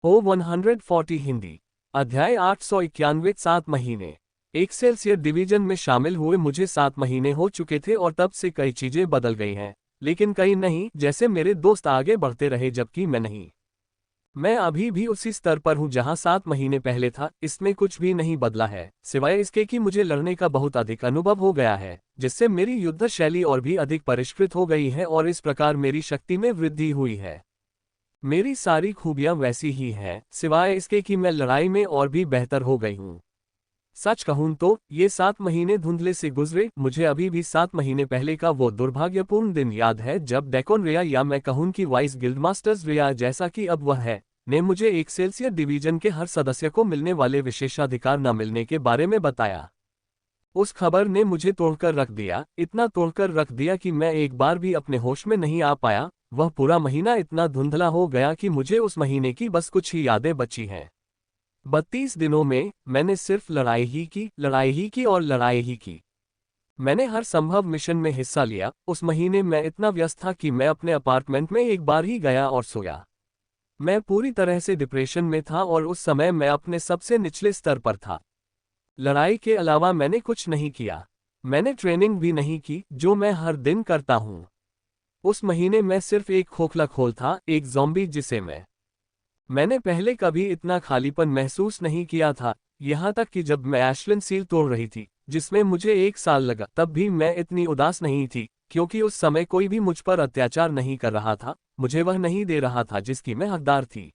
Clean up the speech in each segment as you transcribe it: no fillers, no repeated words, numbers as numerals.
ओ 140 हिंदी। अध्याय 891 7 महीने। Excelsior division में शामिल हुए मुझे 7 महीने हो चुके थे और तब से कई चीजें बदल गई हैं, लेकिन कई नहीं। जैसे मेरे दोस्त आगे बढ़ते रहे जबकि मैं नहीं। मैं अभी भी उसी स्तर पर हूं जहां 7 महीने पहले था। इसमें कुछ भी नहीं बदला है, सिवाय इसके कि मुझे लड़ने का बहुत अधिक अनुभव हो गया है, जिससे मेरी युद्ध शैली और भी अधिक परिष्कृत हो गई है और इस प्रकार मेरी शक्ति में वृद्धि हुई है। मेरी सारी खूबियां वैसी ही हैं, सिवाय इसके कि मैं लड़ाई में और भी बेहतर हो गई हूं। सच कहूं तो ये 7 महीने धुंधले से गुजरे। मुझे अभी भी 7 महीने पहले का वो दुर्भाग्यपूर्ण दिन याद है जब डेकोन रिया, या मैं कहूं कि वाइस गिल्डमास्टर्स रिया जैसा कि अब वह है, ने मुझे एक्सेल्सियर डिवीजन के हर सदस्य को मिलने वाले विशेषाधिकार न मिलने के बारे में बताया। उस खबर ने मुझे तोड़कर रख दिया, इतना तोड़कर रख दिया कि मैं एक बार भी अपने होश में नहीं आ पाया। वह पूरा महीना इतना धुंधला हो गया कि मुझे उस महीने की बस कुछ ही यादें बची हैं। 32 दिनों में मैंने सिर्फ लड़ाई ही की, लड़ाई ही की और लड़ाई ही की। मैंने हर संभव मिशन में हिस्सा लिया। उस महीने मैं इतना व्यस्त था कि मैं अपने अपार्टमेंट में एक बार ही गया और सोया। मैं पूरी तरह से डिप्रेशन में था और उस समय मैं अपने सबसे निचले स्तर पर था। लड़ाई के अलावा मैंने कुछ नहीं किया। मैंने ट्रेनिंग भी नहीं की जो मैं हर दिन करता हूं। उस महीने मैं सिर्फ एक खोखला खोल था, एक ज़ॉम्बी जिसे मैंने पहले कभी इतना खालीपन महसूस नहीं किया था। यहां तक कि जब मैं एशलिन सील तोड़ रही थी, जिसमें मुझे 1 साल लगा, तब भी मैं इतनी उदास नहीं थी, क्योंकि उस समय कोई भी मुझ पर अत्याचार नहीं कर रहा था, मुझे वह नहीं दे रहा था जिसकी मैं हकदार थी।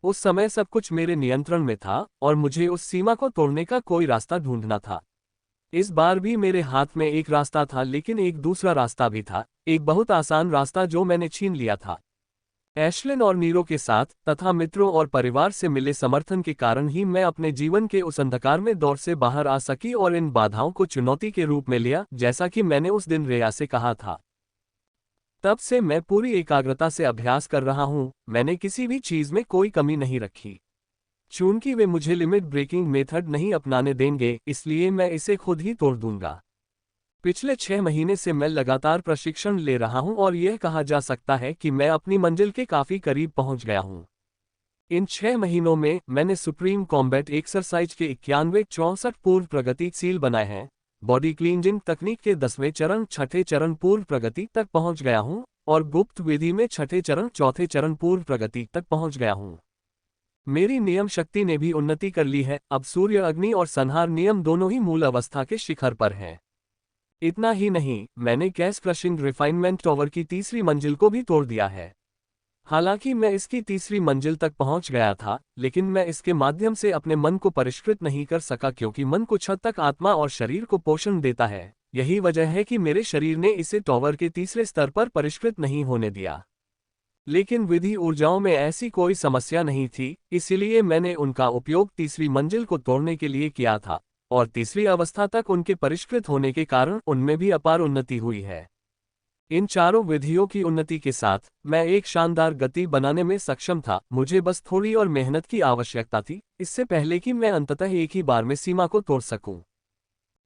उस समय सब कुछ मेरे नियंत्रण में था और मुझे उस सीमा को तोड़ने का कोई रास्ता ढूंढना था। इस बार भी मेरे हाथ में एक रास्ता था, लेकिन एक दूसरा रास्ता भी था, एक बहुत आसान रास्ता जो मैंने छीन लिया था। एशलिन और नीरो के साथ तथा मित्रों और परिवार से मिले समर्थन के कारण ही मैं अपने जीवन के उस अंधकार में दौर से बाहर आ सकी और इन बाधाओं को चुनौती के रूप में लिया, जैसा कि मैंने उस दिन रेया से कहा था। तब से मैं पूरी एकाग्रता से अभ्यास कर रहा हूं। मैंने किसी भी चीज में कोई कमी नहीं रखी। चूंकि वे मुझे लिमिट ब्रेकिंग मेथड नहीं अपनाने देंगे, इसलिए मैं इसे खुद ही तोड़ दूंगा। पिछले 6 महीने से मैं लगातार प्रशिक्षण ले रहा हूं और यह कहा जा सकता है कि मैं अपनी मंजिल के काफी करीब पहुंच गया हूं। इन 6 महीनों में मैंने सुप्रीम कॉम्बैट एक्सरसाइज के 91-64 पूर्व प्रगतिशील बनाए हैं। बॉडी क्लींजिंग तकनीक के 10वें चरण 6ठे चरण पूर्व प्रगति तक पहुंच गया हूं और गुप्त विधि में 6ठे चरण 4थे चरण पूर्व प्रगति तक पहुंच गया हूं। मेरी नियम शक्ति ने भी उन्नति कर ली है। अब सूर्य, अग्नि और संहार नियम दोनों ही मूल अवस्था के शिखर पर हैं। इतना ही नहीं, मैंने गैस क्रशिंग रिफाइनमेंट टॉवर की तीसरी मंजिल को भी तोड़ दिया है। हालांकि मैं इसकी तीसरी मंजिल तक पहुंच गया था, लेकिन मैं इसके माध्यम से अपने मन को परिष्कृत नहीं कर सका, क्योंकि मन कुछ हद तक आत्मा और शरीर को पोषण देता है। यही वजह है कि मेरे शरीर ने इसे टॉवर के तीसरे स्तर पर परिष्कृत नहीं होने दिया। लेकिन विधि ऊर्जाओं में ऐसी कोई समस्या नहीं थी, इसलिए मैंने उनका उपयोग तीसरी मंजिल को तोड़ने के लिए किया था और तीसरी अवस्था तक उनके परिष्कृत होने के कारण उनमें भी अपार उन्नति हुई है। इन चारों विधियों की उन्नति के साथ मैं एक शानदार गति बनाने में सक्षम था। मुझे बस थोड़ी और मेहनत की आवश्यकता थी, इससे पहले कि मैं अंततः एक ही बार में सीमा को तोड़ सकूं।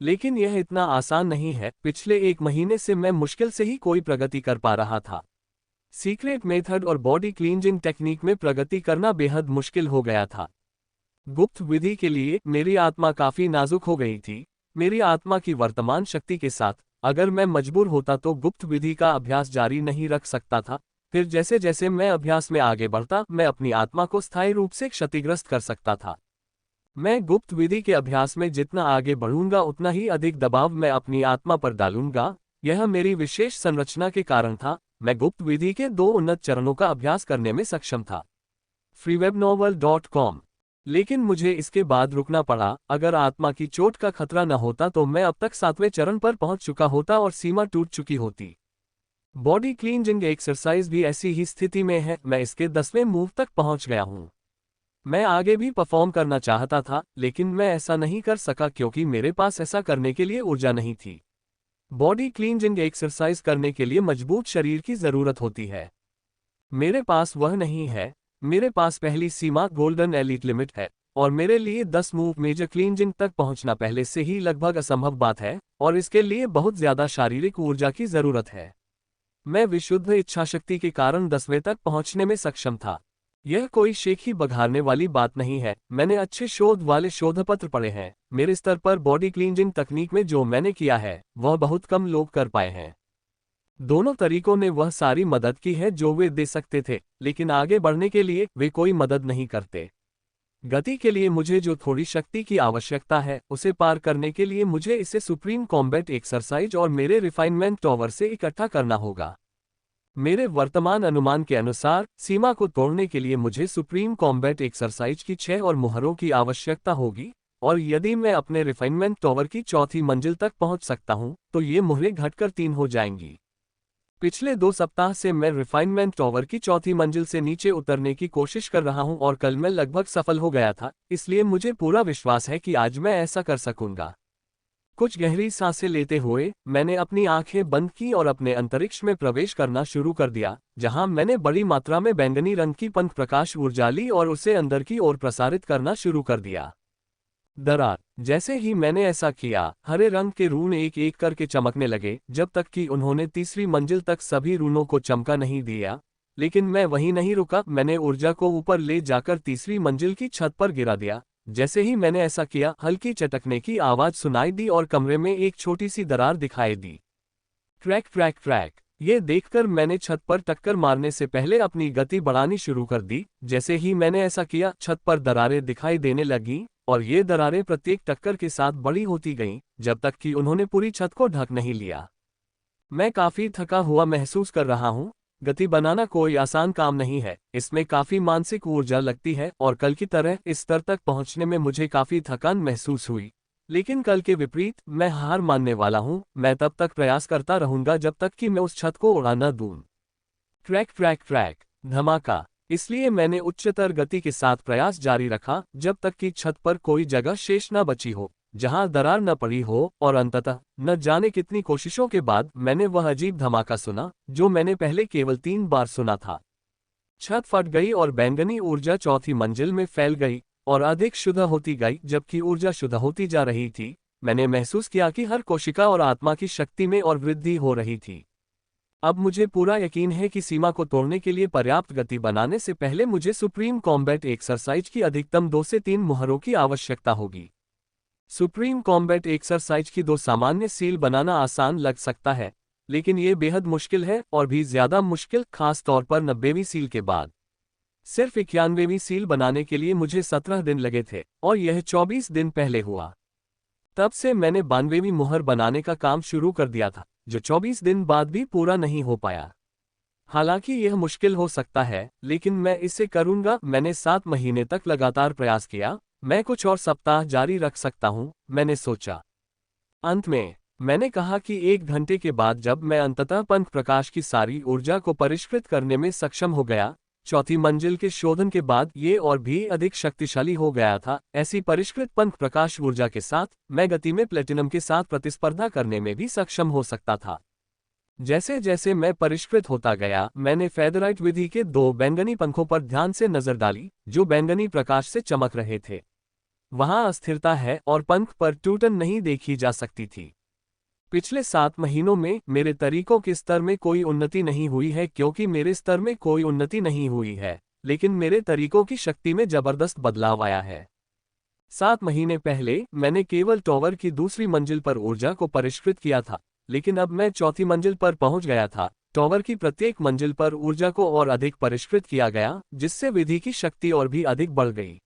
लेकिन यह इतना आसान नहीं है। पिछले 1 महीने से मैं मुश्किल से ही कोई प्रगति कर पा रहा था। सीक्रेट मेथड और बॉडी क्लींजिंग टेक्निक में प्रगति करना बेहद मुश्किल हो गया था। गुप्त विधि के लिए मेरी आत्मा काफी नाजुक हो गई थी। मेरी आत्मा की वर्तमान शक्ति के साथ अगर मैं मजबूर होता तो गुप्त विधि का अभ्यास जारी नहीं रख सकता था। फिर जैसे जैसे मैं अभ्यास में आगे बढ़ता, मैं अपनी आत्मा को स्थायी रूप से क्षतिग्रस्त कर सकता था। मैं गुप्त विधि के अभ्यास में जितना आगे बढ़ूंगा, उतना ही अधिक दबाव मैं अपनी आत्मा पर डालूंगा। यह मेरी विशेष संरचना के कारण था। मैं गुप्त विधि के 2 उन्नत चरणों का अभ्यास करने में सक्षम था। freewebnovel.com। लेकिन मुझे इसके बाद रुकना पड़ा। अगर आत्मा की चोट का खतरा न होता तो मैं अब तक 7वें चरण पर पहुंच चुका होता और सीमा टूट चुकी होती। बॉडी क्लींजिंग एक्सरसाइज भी ऐसी ही स्थिति में है। मैं इसके 10वें मूव तक पहुंच गया हूं। मैं आगे भी परफॉर्म करना चाहता था, लेकिन मैं ऐसा नहीं कर सका क्योंकि मेरे पास ऐसा करने के लिए ऊर्जा नहीं थी। बॉडी क्लींजिंग एक्सरसाइज करने के लिए मजबूत शरीर की जरूरत होती है। मेरे पास वह नहीं है। मेरे पास पहली सीमा गोल्डन एलीट लिमिट है और मेरे लिए 10 मूव मेजर क्लींजिंग तक पहुंचना पहले से ही लगभग असंभव बात है और इसके लिए बहुत ज्यादा शारीरिक ऊर्जा की जरूरत है। मैं विशुद्ध इच्छाशक्ति के कारण 10वें तक पहुंचने में सक्षम था। यह कोई शेख ही बघारने वाली बात नहीं है। मैंने अच्छे शोध वाले शोधपत्र पढ़े हैं। मेरे स्तर पर बॉडी क्लींजिंग तकनीक में जो मैंने किया है वह बहुत कम लोग कर पाए हैं। दोनों तरीकों ने वह सारी मदद की है जो वे दे सकते थे, लेकिन आगे बढ़ने के लिए वे कोई मदद नहीं करते। गति के लिए मुझे जो थोड़ी शक्ति की आवश्यकता है उसे पार करने के लिए मुझे इसे सुप्रीम कॉम्बैट एक्सरसाइज और मेरे रिफाइनमेंट टॉवर से इकट्ठा करना होगा। मेरे वर्तमान अनुमान के अनुसार सीमा को तोड़ने के लिए मुझे सुप्रीम कॉम्बैट एक्सरसाइज की 6 और मुहरों की आवश्यकता होगी, और यदि मैं अपने रिफाइनमेंट टॉवर की चौथी मंजिल तक पहुंच सकता हूं तो ये मुहरें घटकर 3 हो जाएंगी। पिछले 2 सप्ताह से मैं रिफाइनमेंट टॉवर की चौथी मंजिल से नीचे उतरने की कोशिश कर रहा हूं और कल मैं लगभग सफल हो गया था, इसलिए मुझे पूरा विश्वास है कि आज मैं ऐसा कर सकूंगा। कुछ गहरी सांसें लेते हुए मैंने अपनी आंखें बंद की और अपने अंतरिक्ष में प्रवेश करना शुरू कर दिया, जहां मैंने बड़ी मात्रा में बैंगनी रंग की पंख प्रकाश ऊर्जा ली और उसे अंदर की ओर प्रसारित करना शुरू कर दिया। दरार। जैसे ही मैंने ऐसा किया, हरे रंग के रून एक एक करके चमकने लगे, जब तक कि उन्होंने तीसरी मंजिल तक सभी रूनों को चमका नहीं दिया। लेकिन मैं वहीं नहीं रुका, मैंने ऊर्जा को ऊपर ले जाकर तीसरी मंजिल की छत पर गिरा दिया। जैसे ही मैंने ऐसा किया, हल्की चटकने की आवाज सुनाई दी और कमरे में एक छोटी सी दरार दिखाई दी। Track track track. ये देखकर मैंने छत पर टक्कर मारने से पहले अपनी गति बढ़ानी शुरू कर दी। जैसे ही मैंने ऐसा किया, छत पर दरारें दिखाई देने लगीं, और ये दरारें प्रत्येक टक्कर के साथ बड़ी होती गईं, जब तक कि उन्होंने पूरी छत को ढक नहीं लिया। मैं काफी थका हुआ महसूस कर रहा हूँ। गति बनाना कोई आसान काम नहीं है, इसमें काफी मानसिक ऊर्जा लगती है, और कल की तरह इस स्तर तक पहुंचने में मुझे काफी थकान महसूस हुई। लेकिन कल के विपरीत मैं हार मानने वाला हूं। मैं तब तक प्रयास करता रहूंगा जब तक कि मैं उस छत को उड़ा न दूं। Track track track. धमाका। इसलिए मैंने उच्चतर गति के साथ प्रयास जारी रखा जब तक कि छत पर कोई जगह शेष न बची हो जहां दरार न पड़ी हो, और अंततः न जाने कितनी कोशिशों के बाद मैंने वह अजीब धमाका सुना जो मैंने पहले केवल 3 बार सुना था। छत फट गई और बैंगनी ऊर्जा चौथी मंजिल में फैल गई और अधिक शुद्ध होती गई। जबकि ऊर्जा शुद्ध होती जा रही थी, मैंने महसूस किया कि हर कोशिका और आत्मा की शक्ति में और वृद्धि हो रही थी। अब मुझे पूरा यकीन है कि सीमा को तोड़ने के लिए पर्याप्त गति बनाने से पहले मुझे सुप्रीम कॉम्बैट एक्सरसाइज की अधिकतम 2 से 3 मुहरों की आवश्यकता होगी। सुप्रीम कॉम्बैट एक्सरसाइज की 2 सामान्य सील बनाना आसान लग सकता है, लेकिन ये बेहद मुश्किल है, और भी ज्यादा मुश्किल, खास तौर पर 90वीं सील के बाद। सिर्फ 91वीं सील बनाने के लिए मुझे 17 दिन लगे थे, और यह 24 दिन पहले हुआ। तब से मैंने 92वीं मुहर बनाने का काम शुरू कर दिया था, जो 24 दिन बाद भी पूरा नहीं हो पाया। हालांकि यह मुश्किल हो सकता है, लेकिन मैं इसे करूंगा। मैंने 7 महीने तक लगातार प्रयास किया। मैं कुछ और सप्ताह जारी रख सकता हूं, मैंने सोचा। अंत में मैंने कहा कि 1 घंटे के बाद जब मैं अंततः पंख प्रकाश की सारी ऊर्जा को परिष्कृत करने में सक्षम हो गया, चौथी मंजिल के शोधन के बाद ये और भी अधिक शक्तिशाली हो गया था। ऐसी परिष्कृत पंख प्रकाश ऊर्जा के साथ मैं गति में प्लेटिनम के साथ प्रतिस्पर्धा करने में भी सक्षम हो सकता था। जैसे जैसे मैं परिष्कृत होता गया, मैंने फेदराइट विधि के 2 बैंगनी पंखों पर ध्यान से नजर डाली जो बैंगनी प्रकाश से चमक रहे थे। वहां अस्थिरता है और पंख पर टूटन नहीं देखी जा सकती थी। पिछले 7 महीनों में मेरे तरीकों के स्तर में कोई उन्नति नहीं हुई है, क्योंकि मेरे स्तर में कोई उन्नति नहीं हुई है, लेकिन मेरे तरीकों की शक्ति में जबरदस्त बदलाव आया है। 7 महीने पहले मैंने केवल टॉवर की दूसरी मंजिल पर ऊर्जा को परिष्कृत किया था, लेकिन अब मैं चौथी मंजिल पर पहुंच गया था। टॉवर की प्रत्येक मंजिल पर ऊर्जा को और अधिक परिष्कृत किया गया, जिससे विधि की शक्ति और भी अधिक बढ़ गई।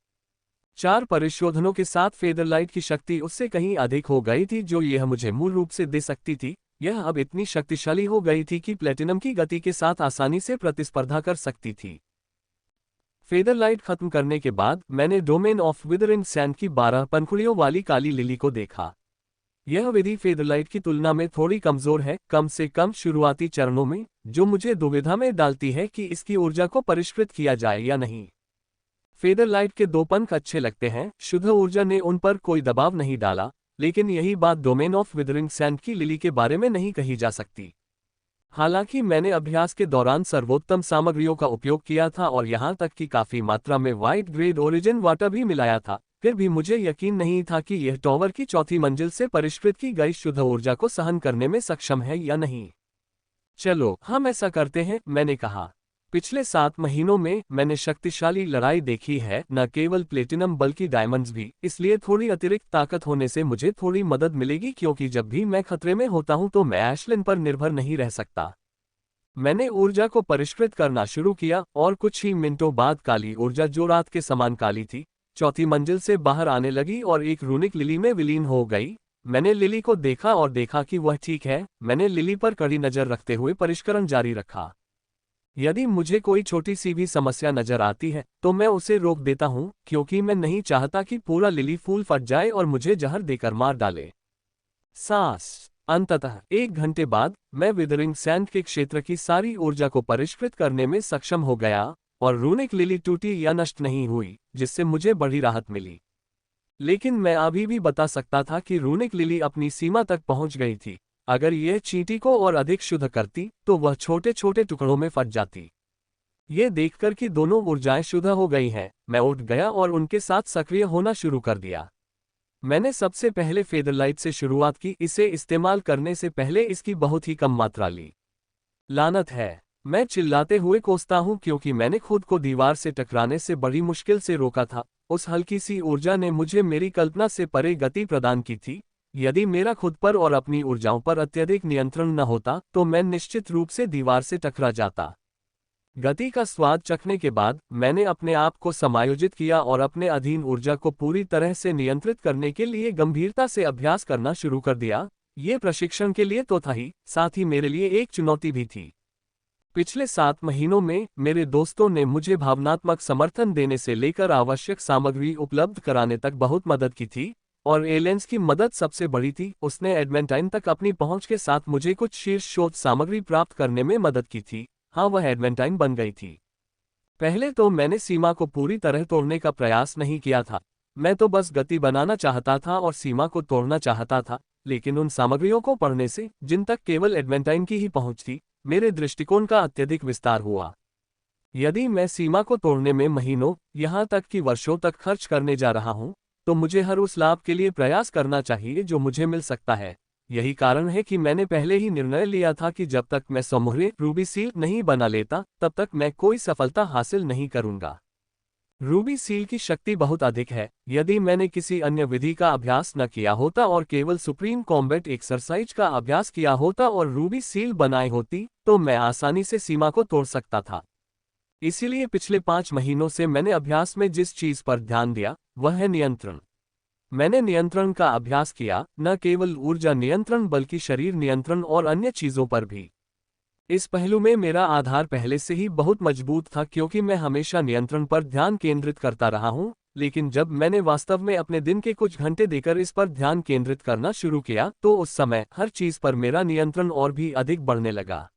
4 परिशोधनों के साथ फेदरलाइट की शक्ति उससे कहीं अधिक हो गई थी जो यह मुझे मूल रूप से दे सकती थी। यह अब इतनी शक्तिशाली हो गई थी कि प्लेटिनम की गति के साथ आसानी से प्रतिस्पर्धा कर सकती थी। फेदरलाइट खत्म करने के बाद मैंने डोमेन ऑफ विदरिंग सैंड की 12 पंखुड़ियों वाली काली लिली को देखा। यह विधि फेदरलाइट की तुलना में थोड़ी कमजोर है, कम से कम शुरुआती चरणों में, जो मुझे दुविधा में डालती है कि इसकी ऊर्जा को परिष्कृत किया जाए या नहीं। फेदरलाइट के 2 पंख अच्छे लगते हैं, शुद्ध ऊर्जा ने उन पर कोई दबाव नहीं डाला, लेकिन यही बात डोमेन ऑफ विदरिंग सैंड की लिली के बारे में नहीं कही जा सकती। हालांकि मैंने अभ्यास के दौरान सर्वोत्तम सामग्रियों का उपयोग किया था और यहां तक कि काफी मात्रा में वाइट ग्रेड ओरिजिन वाटर भी मिलाया था, फिर भी मुझे यकीन नहीं था कि यह टॉवर की चौथी मंजिल से परिष्कृत की गई शुद्ध ऊर्जा को सहन करने में सक्षम है या नहीं। चलो हम ऐसा करते हैं, मैंने कहा। पिछले 7 महीनों में मैंने शक्तिशाली लड़ाई देखी है, न केवल प्लेटिनम बल्कि डायमंड्स भी। इसलिए थोड़ी अतिरिक्त ताकत होने से मुझे थोड़ी मदद मिलेगी, क्योंकि जब भी मैं खतरे में होता हूं तो मैं एशलिन पर निर्भर नहीं रह सकता। मैंने ऊर्जा को परिष्कृत करना शुरू किया और कुछ ही मिनटों बाद काली ऊर्जा, जो रात के समान काली थी, चौथी मंजिल से बाहर आने लगी और एक रूनिक लिली में विलीन हो गई। मैंने लिली को देखा और देखा कि वह ठीक है। मैंने लिली पर कड़ी नजर रखते हुए परिष्करण जारी रखा। यदि मुझे कोई छोटी सी भी समस्या नजर आती है तो मैं उसे रोक देता हूं, क्योंकि मैं नहीं चाहता कि पूरा लिली फूल फट जाए और मुझे जहर देकर मार डाले। सांस। अंततः 1 घंटे बाद मैं विदरिंग सैंड के क्षेत्र की सारी ऊर्जा को परिष्कृत करने में सक्षम हो गया और रूनिक लिली टूटी या नष्ट नहीं हुई, जिससे मुझे बड़ी राहत मिली। लेकिन मैं अभी भी बता सकता था कि रूनिक लिली अपनी सीमा तक पहुंच गई थी। अगर यह चींटी को और अधिक शुद्ध करती तो वह छोटे छोटे टुकड़ों में फट जाती। ये देखकर कि दोनों ऊर्जाएं शुद्ध हो गई हैं, मैं उठ गया और उनके साथ सक्रिय होना शुरू कर दिया। मैंने सबसे पहले फेदरलाइट से शुरुआत की। इसे इस्तेमाल करने से पहले इसकी बहुत ही कम मात्रा ली। लानत है, मैं चिल्लाते हुए कोसता हूं, क्योंकि मैंने खुद को दीवार से टकराने से बड़ी मुश्किल से रोका था। उस हल्की सी ऊर्जा ने मुझे मेरी कल्पना से परे गति प्रदान की थी। यदि मेरा खुद पर और अपनी ऊर्जाओं पर अत्यधिक नियंत्रण न होता तो मैं निश्चित रूप से दीवार से टकरा जाता। गति का स्वाद चखने के बाद मैंने अपने आप को समायोजित किया और अपने अधीन ऊर्जा को पूरी तरह से नियंत्रित करने के लिए गंभीरता से अभ्यास करना शुरू कर दिया। ये प्रशिक्षण के लिए तो था ही, साथ ही मेरे लिए एक चुनौती भी थी। पिछले 7 महीनों में मेरे दोस्तों ने मुझे भावनात्मक समर्थन देने से लेकर आवश्यक सामग्री उपलब्ध कराने तक बहुत मदद की थी, और एलेंस की मदद सबसे बड़ी थी। उसने एडमेंटाइन तक अपनी पहुंच के साथ मुझे कुछ शीर्ष शोध सामग्री प्राप्त करने में मदद की थी। हाँ, वह एडमेंटाइन बन गई थी। पहले तो मैंने सीमा को पूरी तरह तोड़ने का प्रयास नहीं किया था। मैं तो बस गति बनाना चाहता था और सीमा को तोड़ना चाहता था। लेकिन उन सामग्रियों को पढ़ने से, जिन तक केवल एडमेंटाइन की ही पहुंच थी, मेरे दृष्टिकोण का अत्यधिक विस्तार हुआ। यदि मैं सीमा को तोड़ने में महीनों, यहां तक कि वर्षों तक खर्च करने जा रहा हूं, तो मुझे हर उस लाभ के लिए प्रयास करना चाहिए जो मुझे मिल सकता है। यही कारण है कि मैंने पहले ही निर्णय लिया था कि जब तक मैं समूह रूबी सील नहीं बना लेता, तब तक मैं कोई सफलता हासिल नहीं करूंगा। रूबी सील की शक्ति बहुत अधिक है। यदि मैंने किसी अन्य विधि का अभ्यास न किया होता और केवल सुप्रीम कॉम्बैट एक्सरसाइज का अभ्यास किया होता और रूबी सील बनाई होती, तो मैं आसानी से सीमा को तोड़ सकता था। इसीलिए पिछले 5 महीनों से मैंने अभ्यास में जिस चीज पर ध्यान दिया वह है नियंत्रण। मैंने नियंत्रण का अभ्यास किया, न केवल ऊर्जा नियंत्रण बल्कि शरीर नियंत्रण और अन्य चीजों पर भी। इस पहलू में मेरा आधार पहले से ही बहुत मजबूत था, क्योंकि मैं हमेशा नियंत्रण पर ध्यान केंद्रित करता रहा हूं। लेकिन जब मैंने वास्तव में अपने दिन के कुछ घंटे देकर इस पर ध्यान केंद्रित करना शुरू किया, तो उस समय हर चीज पर मेरा नियंत्रण और भी अधिक बढ़ने लगा।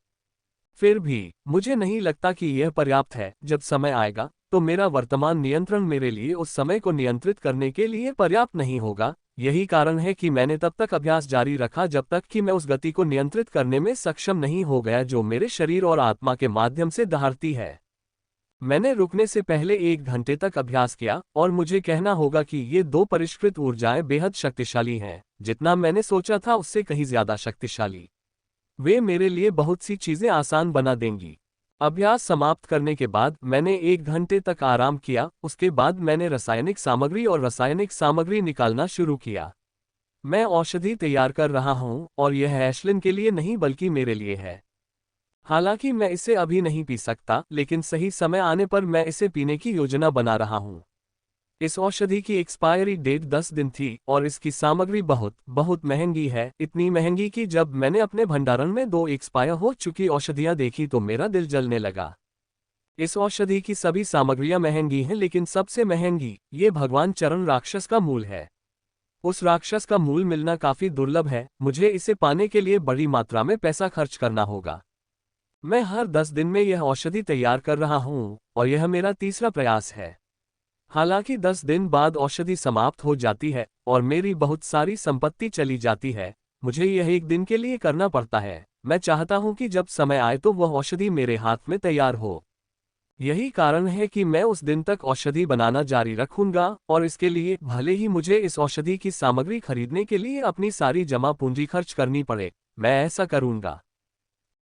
फिर भी मुझे नहीं लगता कि यह पर्याप्त है। जब समय आएगा तो मेरा वर्तमान नियंत्रण मेरे लिए उस समय को नियंत्रित करने के लिए पर्याप्त नहीं होगा। यही कारण है कि मैंने तब तक अभ्यास जारी रखा जब तक कि मैं उस गति को नियंत्रित करने में सक्षम नहीं हो गया जो मेरे शरीर और आत्मा के माध्यम से दहाड़ती है। मैंने रुकने से पहले 1 घंटे तक अभ्यास किया, और मुझे कहना होगा कि ये 2 परिष्कृत ऊर्जाएं बेहद शक्तिशाली हैं। जितना मैंने सोचा था उससे कहीं ज्यादा शक्तिशाली। वे मेरे लिए बहुत सी चीजें आसान बना देंगी। अभ्यास समाप्त करने के बाद मैंने 1 घंटे तक आराम किया। उसके बाद मैंने रासायनिक सामग्री और रासायनिक सामग्री निकालना शुरू किया। मैं औषधि तैयार कर रहा हूं, और यह एशलिन के लिए नहीं बल्कि मेरे लिए है। हालांकि मैं इसे अभी नहीं पी सकता, लेकिन सही समय आने पर मैं इसे पीने की योजना बना रहा हूं। इस औषधि की एक्सपायरी डेट 10 दिन थी, और इसकी सामग्री बहुत बहुत महंगी है। इतनी महंगी कि जब मैंने अपने भंडारण में 2 एक्सपायर हो चुकी औषधियां देखी तो मेरा दिल जलने लगा। इस औषधि की सभी सामग्रियां महंगी हैं, लेकिन सबसे महंगी ये भगवान चरण राक्षस का मूल है। उस राक्षस का मूल मिलना काफी दुर्लभ है। मुझे इसे पाने के लिए बड़ी मात्रा में पैसा खर्च करना होगा। मैं हर 10 दिन में यह औषधि तैयार कर रहा हूं, और यह मेरा तीसरा प्रयास है। हालांकि 10 दिन बाद औषधि समाप्त हो जाती है और मेरी बहुत सारी संपत्ति चली जाती है। मुझे यह 1 दिन के लिए करना पड़ता है। मैं चाहता हूं कि जब समय आए तो वह औषधि मेरे हाथ में तैयार हो। यही कारण है कि मैं उस दिन तक औषधि बनाना जारी रखूंगा, और इसके लिए भले ही मुझे इस औषधि की सामग्री खरीदने के लिए अपनी सारी जमा पूंजी खर्च करनी पड़े, मैं ऐसा करूंगा।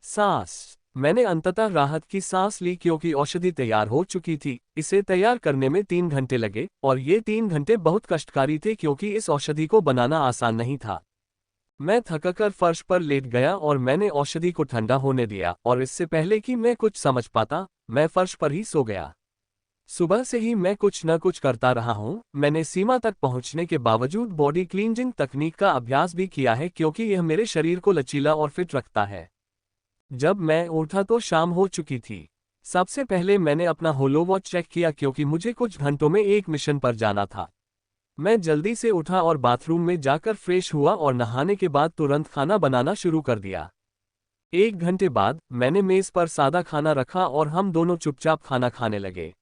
सांस। मैंने अंततः राहत की सांस ली क्योंकि औषधि तैयार हो चुकी थी। इसे तैयार करने में 3 घंटे लगे और ये 3 घंटे बहुत कष्टकारी थे क्योंकि इस औषधि को बनाना आसान नहीं था। मैं थककर फर्श पर लेट गया और मैंने औषधि को ठंडा होने दिया और इससे पहले कि मैं कुछ समझ पाता, मैं फर्श पर ही सो गया। सुबह से ही मैं कुछ न कुछ करता रहा हूँ। मैंने सीमा तक पहुँचने के बावजूद बॉडी क्लींजिंग तकनीक का अभ्यास भी किया है क्योंकि यह मेरे शरीर को लचीला और फिट रखता है। जब मैं उठा तो शाम हो चुकी थी। सबसे पहले मैंने अपना होलो वॉच चेक किया क्योंकि मुझे कुछ घंटों में एक मिशन पर जाना था। मैं जल्दी से उठा और बाथरूम में जाकर फ्रेश हुआ और नहाने के बाद तुरंत खाना बनाना शुरू कर दिया। 1 घंटे बाद मैंने मेज पर सादा खाना रखा और हम दोनों चुपचाप खाना खाने लगे।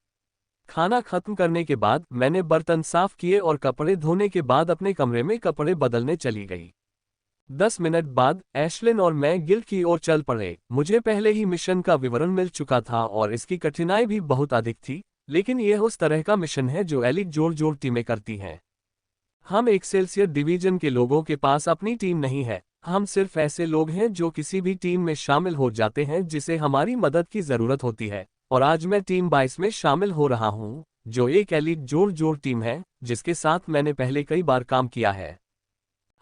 खाना खत्म करने के बाद मैंने बर्तन साफ किए और कपड़े धोने के बाद अपने कमरे में कपड़े बदलने चली गई। 10 मिनट बाद एशलिन और मैं गिल्ड की ओर चल पड़े। मुझे पहले ही मिशन का विवरण मिल चुका था और इसकी कठिनाई भी बहुत अधिक थी, लेकिन यह उस तरह का मिशन है जो एलिट जोड़ टीमें करती हैं। हम एक्सेल्सियर डिवीजन के लोगों के पास अपनी टीम नहीं है, हम सिर्फ ऐसे लोग हैं जो किसी भी टीम में शामिल हो जाते हैं जिसे हमारी मदद की जरूरत होती है। और आज मैं टीम 22 में शामिल हो रहा हूं, जो एक एलिट जोड़ टीम है जिसके साथ मैंने पहले कई बार काम किया है।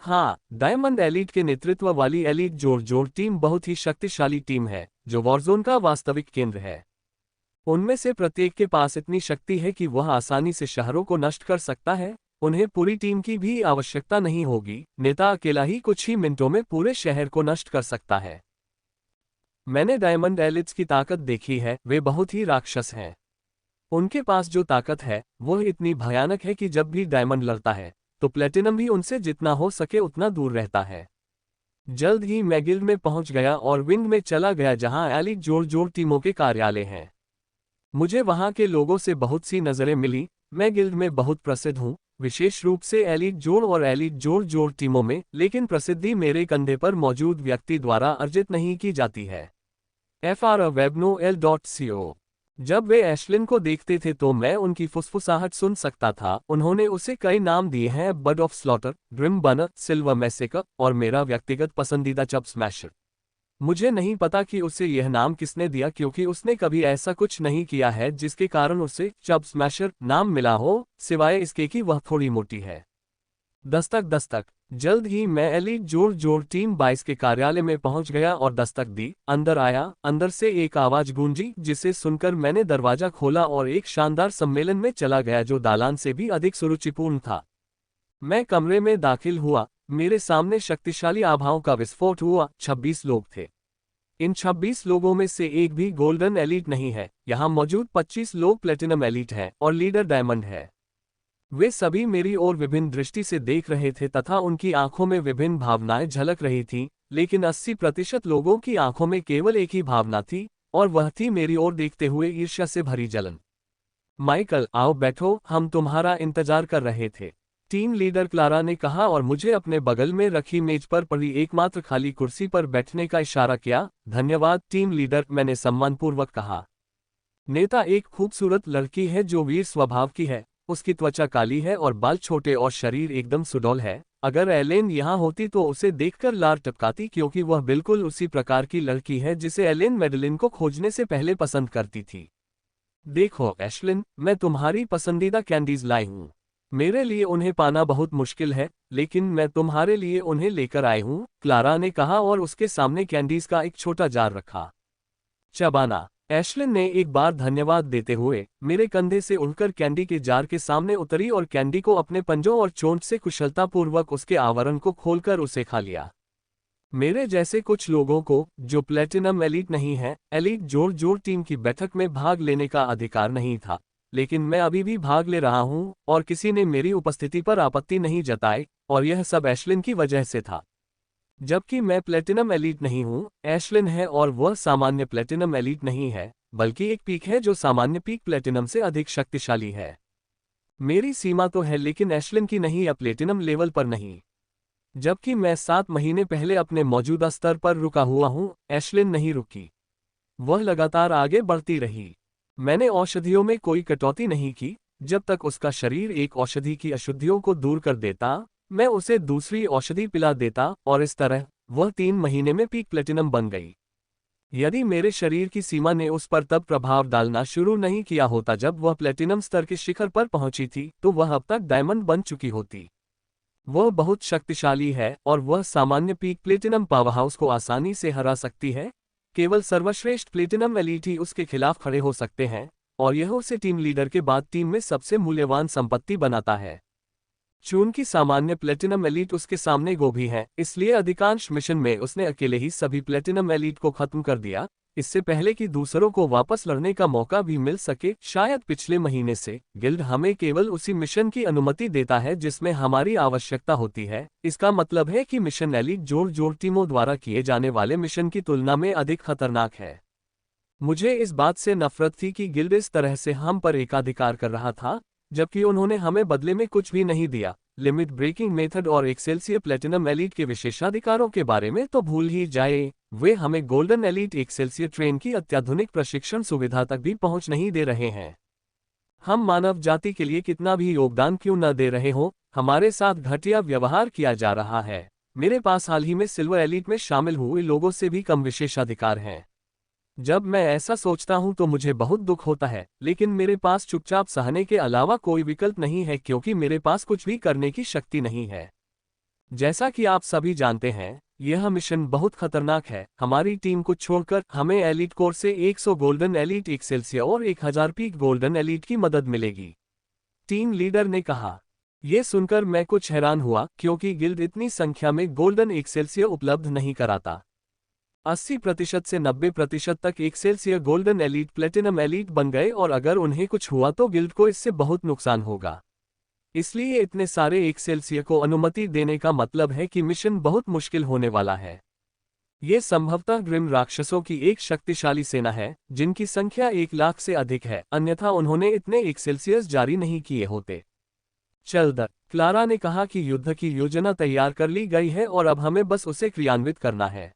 हाँ, डायमंड एलिट के नेतृत्व वाली एलिट जोड़ टीम बहुत ही शक्तिशाली टीम है जो वॉरजोन का वास्तविक केंद्र है। उनमें से प्रत्येक के पास इतनी शक्ति है कि वह आसानी से शहरों को नष्ट कर सकता है। उन्हें पूरी टीम की भी आवश्यकता नहीं होगी, नेता अकेला ही कुछ ही मिनटों में पूरे शहर को नष्ट कर सकता है। मैंने डायमंड एलिट्स की ताकत देखी है, वे बहुत ही राक्षस हैं। उनके पास जो ताकत है वह इतनी भयानक है कि जब भी डायमंड लड़ता है तो प्लेटिनम भी उनसे जितना हो सके उतना दूर रहता है। जल्द ही मैं गिल्ड में पहुंच गया और विंग में चला गया जहां एलिट जोड़ टीमों के कार्यालय हैं। मुझे वहां के लोगों से बहुत सी नजरें मिली। मैं गिल्ड में बहुत प्रसिद्ध हूं, विशेष रूप से एलिट जोड़ और एलिट जोड़ टीमों में, लेकिन प्रसिद्धि मेरे कंधे पर मौजूद व्यक्ति द्वारा अर्जित नहीं की जाती है। FRWebnoel.co। जब वे एशलिन को देखते थे तो मैं उनकी फुसफुसाहट सुन सकता था। उन्होंने उसे कई नाम दिए हैं, bud of slaughter, grim burner, silver massacre और मेरा व्यक्तिगत पसंदीदा चब स्मैशर। मुझे नहीं पता कि उसे यह नाम किसने दिया क्योंकि उसने कभी ऐसा कुछ नहीं किया है जिसके कारण उसे चब स्मैशर नाम मिला हो, सिवाय इसके कि वह थोड़ी मोटी है। दस्तक। जल्द ही मैं एलिट जोड़ टीम 22 के कार्यालय में पहुंच गया और दस्तक दी। अंदर आया। अंदर से एक आवाज गूंजी जिसे सुनकर मैंने दरवाजा खोला और एक शानदार सम्मेलन में चला गया जो दालान से भी अधिक सुरुचिपूर्ण था। मैं कमरे में दाखिल हुआ। मेरे सामने शक्तिशाली आभाओं का विस्फोट हुआ। 26 लोग थे। इन 26 लोगों में से एक भी गोल्डन एलिट नहीं है। यहाँ मौजूद 25 लोग प्लेटिनम एलिट हैं और लीडर डायमंड है। वे सभी मेरी ओर विभिन्न दृष्टि से देख रहे थे तथा उनकी आंखों में विभिन्न भावनाएं झलक रही थीं, लेकिन 80% लोगों की आंखों में केवल एक ही भावना थी और वह थी मेरी ओर देखते हुए ईर्ष्या से भरी जलन। माइकल, आओ बैठो, हम तुम्हारा इंतजार कर रहे थे, टीम लीडर क्लारा ने कहा और मुझे अपने बगल में रखी मेज पर पड़ी एकमात्र खाली कुर्सी पर बैठने का इशारा किया। धन्यवाद टीम लीडर, मैंने सम्मानपूर्वक कहा। नेता एक खूबसूरत लड़की है जो वीर स्वभाव की है। उसकी त्वचा काली है और बाल छोटे और शरीर एकदम सुडौल है। अगर एलेन यहाँ होती तो उसे देखकर लार टपकाती क्योंकि वह बिल्कुल उसी प्रकार की लड़की है जिसे एलेन मेडेलिन को खोजने से पहले पसंद करती थी। देखो एशलिन, मैं तुम्हारी पसंदीदा कैंडीज लाई हूँ। मेरे लिए उन्हें पाना बहुत मुश्किल है, लेकिन मैं तुम्हारे लिए उन्हें लेकर आई हूँ, क्लारा ने कहा और उसके सामने कैंडीज का एक छोटा जार रखा। चबाना। एशलिन ने एक बार धन्यवाद देते हुए मेरे कंधे से उड़कर कैंडी के जार के सामने उतरी और कैंडी को अपने पंजों और चोंच से कुशलतापूर्वक उसके आवरण को खोलकर उसे खा लिया। मेरे जैसे कुछ लोगों को, जो प्लेटिनम एलिट नहीं है, एलिट जोड़ टीम की बैठक में भाग लेने का अधिकार नहीं था, लेकिन मैं अभी भी भाग ले रहा हूं और किसी ने मेरी उपस्थिति पर आपत्ति नहीं जताई, और यह सब एशलिन की वजह से था। जबकि मैं प्लेटिनम एलिट नहीं हूं, एशलिन है और वह सामान्य प्लेटिनम एलिट नहीं है, बल्कि एक पीक है जो सामान्य पीक प्लेटिनम से अधिक शक्तिशाली है। मेरी सीमा तो है लेकिन एशलिन की नहीं, या प्लेटिनम लेवल पर नहीं। जबकि मैं 7 महीने पहले अपने मौजूदा स्तर पर रुका हुआ हूं, एशलिन नहीं रुकी। वह लगातार आगे बढ़ती रही। मैंने औषधियों में कोई कटौती नहीं की। जब तक उसका शरीर एक औषधि की अशुद्धियों को दूर कर देता, मैं उसे दूसरी औषधि पिला देता और इस तरह वह 3 महीने में पीक प्लेटिनम बन गई। यदि मेरे शरीर की सीमा ने उस पर तब प्रभाव डालना शुरू नहीं किया होता जब वह प्लेटिनम स्तर के शिखर पर पहुंची थी, तो वह अब तक डायमंड बन चुकी होती। वह बहुत शक्तिशाली है और वह सामान्य पीक प्लेटिनम पावरहाउस को आसानी से हरा सकती है। केवल सर्वश्रेष्ठ प्लेटिनम एलीट ही उसके खिलाफ खड़े हो सकते हैं, और यह उसे टीम लीडर के बाद टीम में सबसे मूल्यवान संपत्ति बनाता है। चून की सामान्य प्लेटिनम एलीट उसके सामने गोभी है, इसलिए अधिकांश मिशन में उसने अकेले ही सभी प्लेटिनम एलीट को खत्म कर दिया, इससे पहले कि दूसरों को वापस लड़ने का मौका भी मिल सके। शायद पिछले महीने से गिल्ड हमें केवल उसी मिशन की अनुमति देता है जिसमें हमारी आवश्यकता होती है। इसका मतलब है कि मिशन एलीट जोड़ टीमों द्वारा किए जाने वाले मिशन की तुलना में अधिक खतरनाक है। मुझे इस बात से नफरत थी कि गिल्ड इस तरह से हम पर एकाधिकार कर रहा था, जबकि उन्होंने हमें बदले में कुछ भी नहीं दिया। लिमिट ब्रेकिंग मेथड और एक्सेल्सियर प्लेटिनम एलीट के विशेषाधिकारों के बारे में तो भूल ही जाए, वे हमें गोल्डन एलीट एक्सेल्सियर ट्रेन की अत्याधुनिक प्रशिक्षण सुविधा तक भी पहुंच नहीं दे रहे हैं। हम मानव जाति के लिए कितना भी योगदान क्यों न दे रहे हो, हमारे साथ घटिया व्यवहार किया जा रहा है। मेरे पास हाल ही में सिल्वर एलीट में शामिल हुए लोगों से भी कम विशेषाधिकार हैं। जब मैं ऐसा सोचता हूं तो मुझे बहुत दुख होता है, लेकिन मेरे पास चुपचाप सहने के अलावा कोई विकल्प नहीं है क्योंकि मेरे पास कुछ भी करने की शक्ति नहीं है। जैसा कि आप सभी जानते हैं, यह मिशन बहुत खतरनाक है। हमारी टीम को छोड़कर हमें एलीट कोर से 100 गोल्डन एलीट एक्सेल्सियर और 1000 पीक गोल्डन एलीट की मदद मिलेगी, टीम लीडर ने कहा। यह सुनकर मैं कुछ हैरान हुआ क्योंकि गिल्ड इतनी संख्या में गोल्डन एक्सेल्सियर उपलब्ध नहीं कराता। 80% से 90% तक Excelsior golden elite platinum elite बन गए और अगर उन्हें कुछ हुआ तो गिल्ड को इससे बहुत नुकसान होगा। इसलिए इतने सारे एक्सेल्सियर को अनुमति देने का मतलब है कि मिशन बहुत मुश्किल होने वाला है। ये संभवतः ग्रिम राक्षसों की एक शक्तिशाली सेना है जिनकी संख्या 1 लाख से अधिक है, अन्यथा उन्होंने इतने एक्सेल्सियर्स जारी नहीं किए होते। क्लारा ने कहा कि युद्ध की योजना तैयार कर ली गई है और अब हमें बस उसे क्रियान्वित करना है।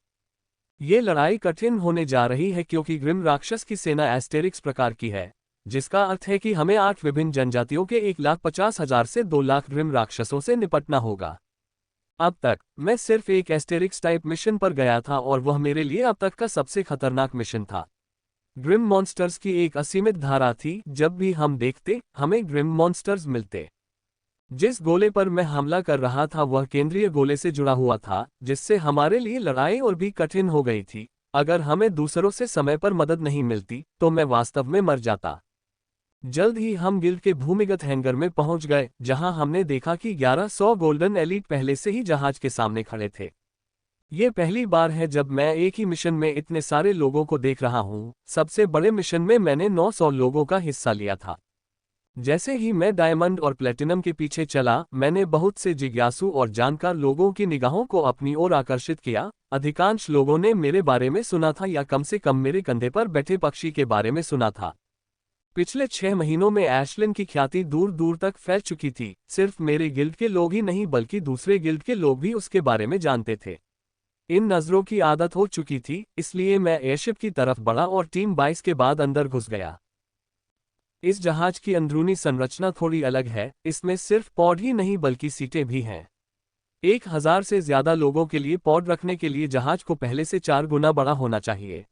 ये लड़ाई कठिन होने जा रही है क्योंकि ग्रिम राक्षस की सेना एस्टेरिक्स प्रकार की है, जिसका अर्थ है कि हमें 8 विभिन्न जनजातियों के 1,50,000 से 2 लाख ग्रिम राक्षसों से निपटना होगा। अब तक मैं सिर्फ एक एस्टेरिक्स टाइप मिशन पर गया था और वह मेरे लिए अब तक का सबसे खतरनाक मिशन था। ग्रिम मॉन्स्टर्स की एक असीमित धारा थी, जब भी हम देखते हमें ग्रिम मॉन्स्टर्स मिलते। जिस गोले पर मैं हमला कर रहा था वह केंद्रीय गोले से जुड़ा हुआ था, जिससे हमारे लिए लड़ाई और भी कठिन हो गई थी। अगर हमें दूसरों से समय पर मदद नहीं मिलती तो मैं वास्तव में मर जाता। जल्द ही हम गिल्ड के भूमिगत हैंगर में पहुंच गए, जहां हमने देखा कि 1100 गोल्डन एलीट पहले से ही जहाज के सामने खड़े थे। ये पहली बार है जब मैं एक ही मिशन में इतने सारे लोगों को देख रहा हूं। सबसे बड़े मिशन में मैंने 900 लोगों का हिस्सा लिया था। जैसे ही मैं डायमंड और प्लेटिनम के पीछे चला, मैंने बहुत से जिज्ञासु और जानकार लोगों की निगाहों को अपनी ओर आकर्षित किया। अधिकांश लोगों ने मेरे बारे में सुना था या कम से कम मेरे कंधे पर बैठे पक्षी के बारे में सुना था। पिछले 6 महीनों में एशलिन की ख्याति दूर दूर तक फैल चुकी थी। सिर्फ मेरे गिल्ड के लोग ही नहीं बल्कि दूसरे गिल्ड के लोग भी उसके बारे में जानते थे। इन नजरों की आदत हो चुकी थी, इसलिए मैं एयरशिप की तरफ बढ़ा और टीम 22 के बाद अंदर घुस गया। इस जहाज की अंदरूनी संरचना थोड़ी अलग है, इसमें सिर्फ पॉड ही नहीं बल्कि सीटें भी हैं। 1000 से ज्यादा लोगों के लिए पॉड रखने के लिए जहाज को पहले से 4 गुना बड़ा होना चाहिए।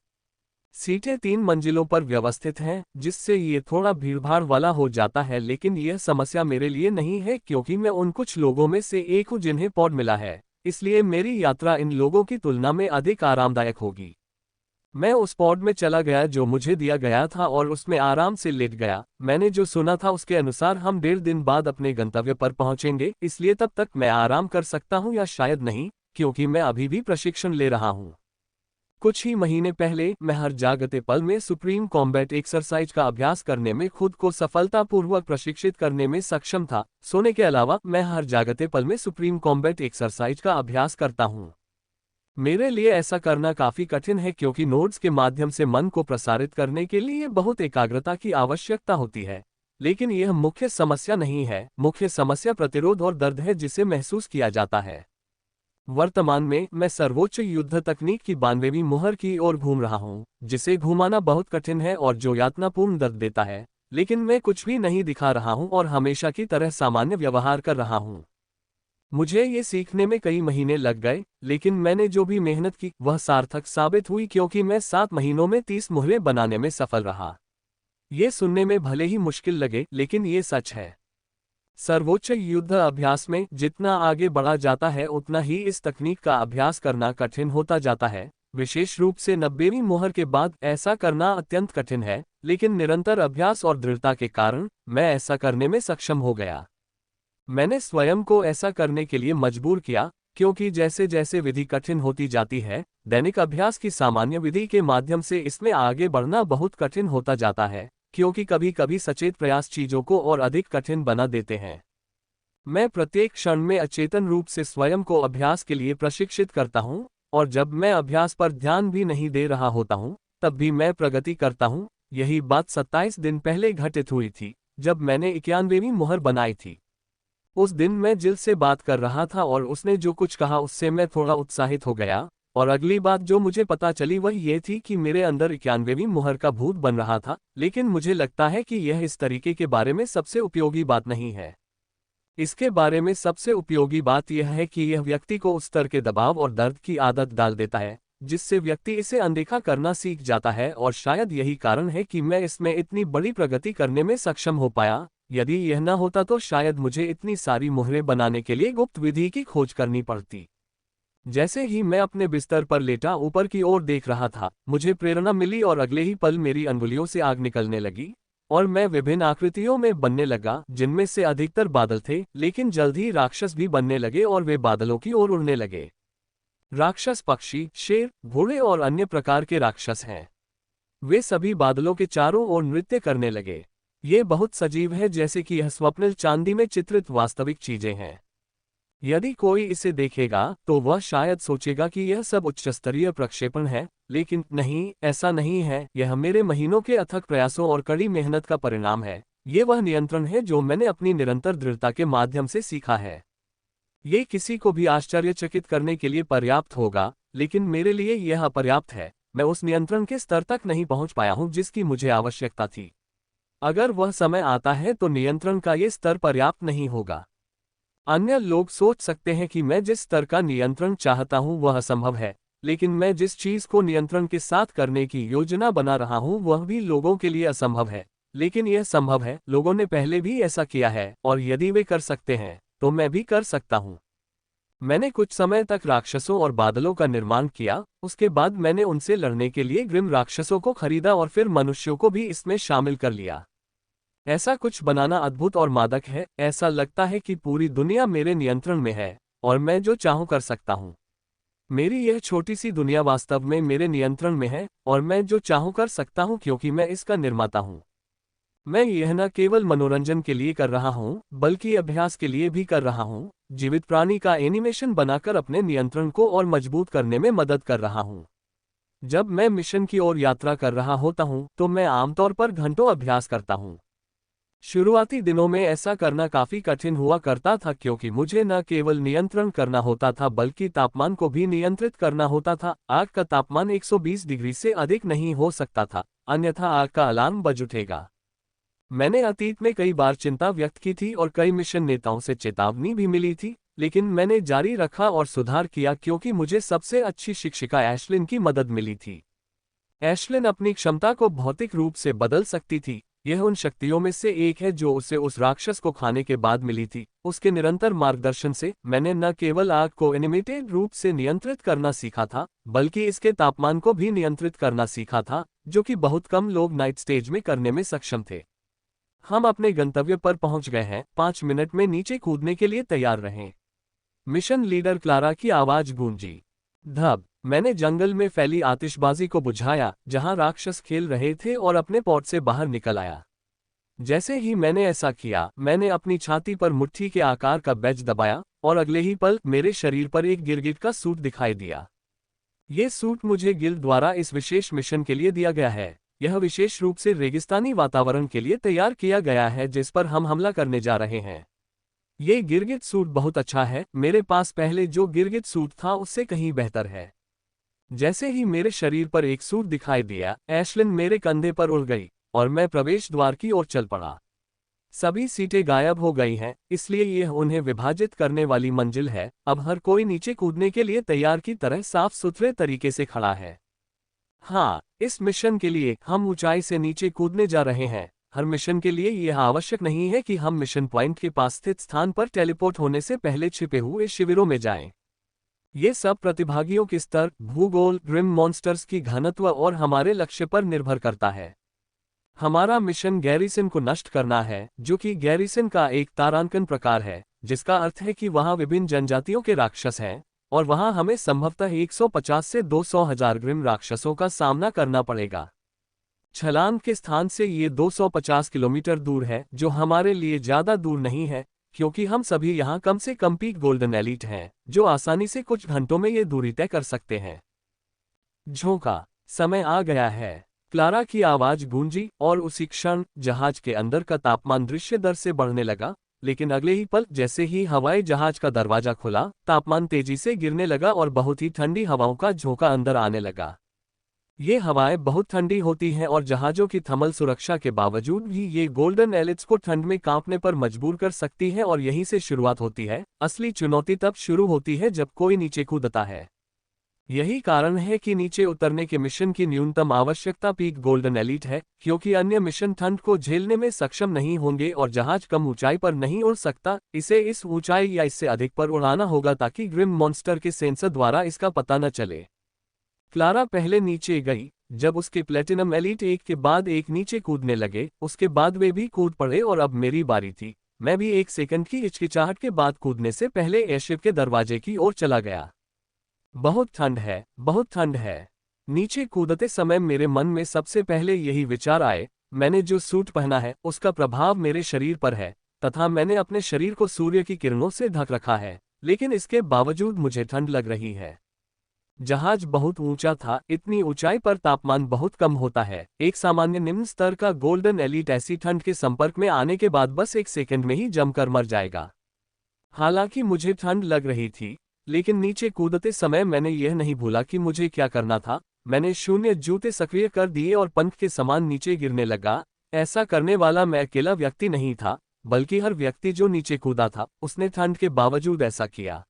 सीटें 3 मंजिलों पर व्यवस्थित हैं, जिससे ये थोड़ा भीड़भाड़ वाला हो जाता है, लेकिन यह समस्या मेरे लिए नहीं है क्योंकि मैं उन कुछ लोगों में से एक हूं जिन्हें पॉड मिला है, इसलिए मेरी यात्रा इन लोगों की तुलना में अधिक आरामदायक होगी। मैं उस पॉड में चला गया जो मुझे दिया गया था और उसमें आराम से लेट गया। मैंने जो सुना था उसके अनुसार हम 1.5 दिन बाद अपने गंतव्य पर पहुंचेंगे, इसलिए तब तक मैं आराम कर सकता हूं या शायद नहीं, क्योंकि मैं अभी भी प्रशिक्षण ले रहा हूं। कुछ ही महीने पहले मैं हर जागते पल में सुप्रीम कॉम्बैट एक्सरसाइज का अभ्यास करने में खुद को सफलतापूर्वक प्रशिक्षित करने में सक्षम था। सोने के अलावा मैं हर जागते पल में सुप्रीम कॉम्बैट एक्सरसाइज का अभ्यास करता हूं। मेरे लिए ऐसा करना काफी कठिन है क्योंकि नोड्स के माध्यम से मन को प्रसारित करने के लिए बहुत एकाग्रता की आवश्यकता होती है। लेकिन यह मुख्य समस्या नहीं है, मुख्य समस्या प्रतिरोध और दर्द है जिसे महसूस किया जाता है। वर्तमान में मैं सर्वोच्च युद्ध तकनीक की 92वीं मुहर की ओर घूम रहा हूं, जिसे घुमाना बहुत कठिन है और जो यातनापूर्ण दर्द देता है, लेकिन मैं कुछ भी नहीं दिखा रहा हूं और हमेशा की तरह सामान्य व्यवहार कर रहा हूं। मुझे ये सीखने में कई महीने लग गए, लेकिन मैंने जो भी मेहनत की वह सार्थक साबित हुई क्योंकि मैं 7 महीनों में 30 मुहरें बनाने में सफल रहा। ये सुनने में भले ही मुश्किल लगे, लेकिन ये सच है। सर्वोच्च युद्ध अभ्यास में जितना आगे बढ़ा जाता है उतना ही इस तकनीक का अभ्यास करना कठिन होता जाता है। विशेष रूप से 90वीं मोहर के बाद ऐसा करना अत्यंत कठिन है, लेकिन निरंतर अभ्यास और दृढ़ता के कारण मैं ऐसा करने में सक्षम हो गया। मैंने स्वयं को ऐसा करने के लिए मजबूर किया, क्योंकि जैसे जैसे विधि कठिन होती जाती है, दैनिक अभ्यास की सामान्य विधि के माध्यम से इसमें आगे बढ़ना बहुत कठिन होता जाता है, क्योंकि कभी कभी सचेत प्रयास चीजों को और अधिक कठिन बना देते हैं। मैं प्रत्येक क्षण में अचेतन रूप से स्वयं को अभ्यास के लिए प्रशिक्षित करता हूं, और जब मैं अभ्यास पर ध्यान भी नहीं दे रहा होता हूं, तब भी मैं प्रगति करता हूं। यही बात 27 दिन पहले घटित हुई थी, जब मैंने 91वीं मोहर बनाई थी। उस दिन मैं जिल से बात कर रहा था और उसने जो कुछ कहा उससे मैं थोड़ा उत्साहित हो गया, और अगली बात जो मुझे पता चली वह ये थी कि मेरे अंदर 91वीं मोहर का भूत बन रहा था। लेकिन मुझे लगता है कि यह इस तरीके के बारे में सबसे उपयोगी बात नहीं है। इसके बारे में सबसे उपयोगी बात यह है कि यह व्यक्ति को उस स्तर के दबाव और दर्द की आदत डाल देता है, जिससे व्यक्ति इसे अनदेखा करना सीख जाता है, और शायद यही कारण है कि मैं इसमें इतनी बड़ी प्रगति करने में सक्षम हो पाया। यदि यह न होता तो शायद मुझे इतनी सारी मुहरें बनाने के लिए गुप्त विधि की खोज करनी पड़ती। जैसे ही मैं अपने बिस्तर पर लेटा ऊपर की ओर देख रहा था, मुझे प्रेरणा मिली और अगले ही पल मेरी अंगुलियों से आग निकलने लगी, और मैं विभिन्न आकृतियों में बनने लगा, जिनमें से अधिकतर बादल थे, लेकिन जल्द ही राक्षस भी बनने लगे और वे बादलों की ओर उड़ने लगे। राक्षस पक्षी, शेर, घोड़े और अन्य प्रकार के राक्षस हैं। वे सभी बादलों के चारों ओर नृत्य करने लगे। ये बहुत सजीव है, जैसे कि यह स्वप्निल चांदी में चित्रित वास्तविक चीजें हैं। यदि कोई इसे देखेगा तो वह शायद सोचेगा कि यह सब उच्च स्तरीय प्रक्षेपण है, लेकिन नहीं, ऐसा नहीं है। यह मेरे महीनों के अथक प्रयासों और कड़ी मेहनत का परिणाम है। ये वह नियंत्रण है जो मैंने अपनी निरंतर दृढ़ता के माध्यम से सीखा है। ये किसी को भी आश्चर्यचकित करने के लिए पर्याप्त होगा, लेकिन मेरे लिए यह अपर्याप्त है। मैं उस नियंत्रण के स्तर तक नहीं पहुंच पाया हूं जिसकी मुझे आवश्यकता थी। अगर वह समय आता है तो नियंत्रण का ये स्तर पर्याप्त नहीं होगा। अन्य लोग सोच सकते हैं कि मैं जिस स्तर का नियंत्रण चाहता हूं वह असंभव है, लेकिन मैं जिस चीज को नियंत्रण के साथ करने की योजना बना रहा हूं वह भी लोगों के लिए असंभव है, लेकिन यह संभव है। लोगों ने पहले भी ऐसा किया है, और यदि वे कर सकते हैं तो मैं भी कर सकता हूं। मैंने कुछ समय तक राक्षसों और बादलों का निर्माण किया, उसके बाद मैंने उनसे लड़ने के लिए ग्रिम राक्षसों को खरीदा और फिर मनुष्यों को भी इसमें शामिल कर लिया। ऐसा कुछ बनाना अद्भुत और मादक है। ऐसा लगता है कि पूरी दुनिया मेरे नियंत्रण में है, और मैं जो चाहूं कर सकता हूं। मेरी यह छोटी सी दुनिया वास्तव में मेरे नियंत्रण में है, और मैं जो चाहूं कर सकता हूं क्योंकि मैं इसका निर्माता हूं। मैं यह न केवल मनोरंजन के लिए कर रहा हूं, बल्कि अभ्यास के लिए भी कर रहा हूं। जीवित प्राणी का एनिमेशन बनाकर अपने नियंत्रण को और मजबूत करने में मदद कर रहा हूं। जब मैं मिशन की ओर यात्रा कर रहा होता हूं तो मैं आमतौर पर घंटों अभ्यास करता हूं। शुरुआती दिनों में ऐसा करना काफी कठिन हुआ करता था, क्योंकि मुझे न केवल नियंत्रण करना होता था बल्कि तापमान को भी नियंत्रित करना होता था। आग का तापमान 120 डिग्री से अधिक नहीं हो सकता था, अन्यथा आग का अलार्म बज उठेगा। मैंने अतीत में कई बार चिंता व्यक्त की थी और कई मिशन नेताओं से चेतावनी भी मिली थी, लेकिन मैंने जारी रखा और सुधार किया क्योंकि मुझे सबसे अच्छी शिक्षिका एशलिन की मदद मिली थी। एशलिन अपनी क्षमता को भौतिक रूप से बदल सकती थी। यह उन शक्तियों में से एक है जो उसे उस राक्षस को खाने के बाद मिली थी। उसके निरंतर मार्गदर्शन से मैंने न केवल आग को एनिमेटेड रूप से नियंत्रित करना सीखा था, बल्कि इसके तापमान को भी नियंत्रित करना सीखा था, जो कि बहुत कम लोग नाइट स्टेज में करने में सक्षम थे। हम अपने गंतव्य पर पहुंच गए हैं। 5 मिनट में नीचे कूदने के लिए तैयार रहें। मिशन लीडर क्लारा की आवाज गूंजी। धब। मैंने जंगल में फैली आतिशबाजी को बुझाया जहां राक्षस खेल रहे थे और अपने पॉट से बाहर निकल आया। जैसे ही मैंने ऐसा किया, मैंने अपनी छाती पर मुट्ठी के आकार का बैज दबाया, और अगले ही पल मेरे शरीर पर एक गिरगिट का सूट दिखाई दिया। ये सूट मुझे गिल्ड द्वारा इस विशेष मिशन के लिए दिया गया है। यह विशेष रूप से रेगिस्तानी वातावरण के लिए तैयार किया गया है जिस पर हम हमला करने जा रहे हैं। ये गिरगिट सूट बहुत अच्छा है। मेरे पास पहले जो गिरगिट सूट था उससे कहीं बेहतर है। जैसे ही मेरे शरीर पर एक सूट दिखाई दिया, एशलिन मेरे कंधे पर उड़ गई और मैं प्रवेश द्वार की ओर चल पड़ा। सभी सीटें गायब हो गई हैं, इसलिए यह उन्हें विभाजित करने वाली मंजिल है। अब हर कोई नीचे कूदने के लिए तैयार की तरह साफ सुथरे तरीके से खड़ा है। हाँ, इस मिशन के लिए हम ऊंचाई से नीचे कूदने जा रहे हैं। हर मिशन के लिए यह आवश्यक नहीं है कि हम मिशन पॉइंट के पास स्थित स्थान पर टेलीपोर्ट होने से पहले छिपे हुए शिविरों में जाएं। ये सब प्रतिभागियों के स्तर, भूगोल, ग्रिम मॉन्स्टर्स की घनत्व और हमारे लक्ष्य पर निर्भर करता है। हमारा मिशन गैरिसन को नष्ट करना है, जो कि गैरिसन का एक तारांकन प्रकार है, जिसका अर्थ है कि वहां विभिन्न जनजातियों के राक्षस हैं, और वहां हमें संभवतः 150 से 200 हजार ग्रिम राक्षसों का सामना करना पड़ेगा। छलांग के स्थान से ये 250 किलोमीटर दूर है, जो हमारे लिए ज्यादा दूर नहीं है, क्योंकि हम सभी यहाँ कम से कम पीक गोल्डन एलीट हैं, जो आसानी से कुछ घंटों में ये दूरी तय कर सकते हैं। झोंका, समय आ गया है। क्लारा की आवाज गूंजी और उसी क्षण जहाज के अंदर का तापमान दृश्य दर से बढ़ने लगा, लेकिन अगले ही पल जैसे ही हवाई जहाज का दरवाजा खुला, तापमान तेजी से गिरने लगा और बहुत ही ठंडी हवाओं का झोंका अंदर आने लगा। ये हवाएं बहुत ठंडी होती हैं और जहाजों की थर्मल सुरक्षा के बावजूद भी ये गोल्डन एलिट्स को ठंड में कांपने पर मजबूर कर सकती है, और यहीं से शुरुआत होती है। असली चुनौती तब शुरू होती है जब कोई नीचे कूदता है। यही कारण है कि नीचे उतरने के मिशन की न्यूनतम आवश्यकता पीक गोल्डन एलीट है, क्योंकि अन्य मिशन ठंड को झेलने में सक्षम नहीं होंगे और जहाज कम ऊंचाई पर नहीं उड़ सकता। इसे इस ऊंचाई या इससे अधिक पर उड़ाना होगा ताकि ग्रिम मॉन्स्टर के सेंसर द्वारा इसका पता न चले। क्लारा पहले नीचे गई। जब उसके प्लेटिनम एलीट एक के बाद एक नीचे कूदने लगे, उसके बाद वे भी कूद पड़े और अब मेरी बारी थी। मैं भी 1 सेकंड की हिचकिचाहट के बाद कूदने से पहले एयरशिप के दरवाजे की ओर चला गया। बहुत ठंड है, बहुत ठंड है। नीचे कूदते समय मेरे मन में सबसे पहले यही विचार आए, मैंने जो सूट पहना है उसका प्रभाव मेरे शरीर पर है, तथा मैंने अपने शरीर को सूर्य की किरणों से ढक रखा है, लेकिन इसके बावजूद मुझे ठंड लग रही है। जहाज बहुत ऊंचा था, इतनी ऊंचाई पर तापमान बहुत कम होता है। एक सामान्य निम्न स्तर का गोल्डन एलीट ऐसी ठंड के संपर्क में आने के बाद बस 1 सेकंड में ही जमकर मर जाएगा। हालांकि मुझे ठंड लग रही थी, लेकिन नीचे कूदते समय मैंने यह नहीं भूला कि मुझे क्या करना था। मैंने शून्य जूते सक्रिय कर दिए और पंख के समान नीचे गिरने लगा। ऐसा करने वाला मैं अकेला व्यक्ति नहीं था, बल्कि हर व्यक्ति जो नीचे कूदा था, उसने ठंड के बावजूद ऐसा किया।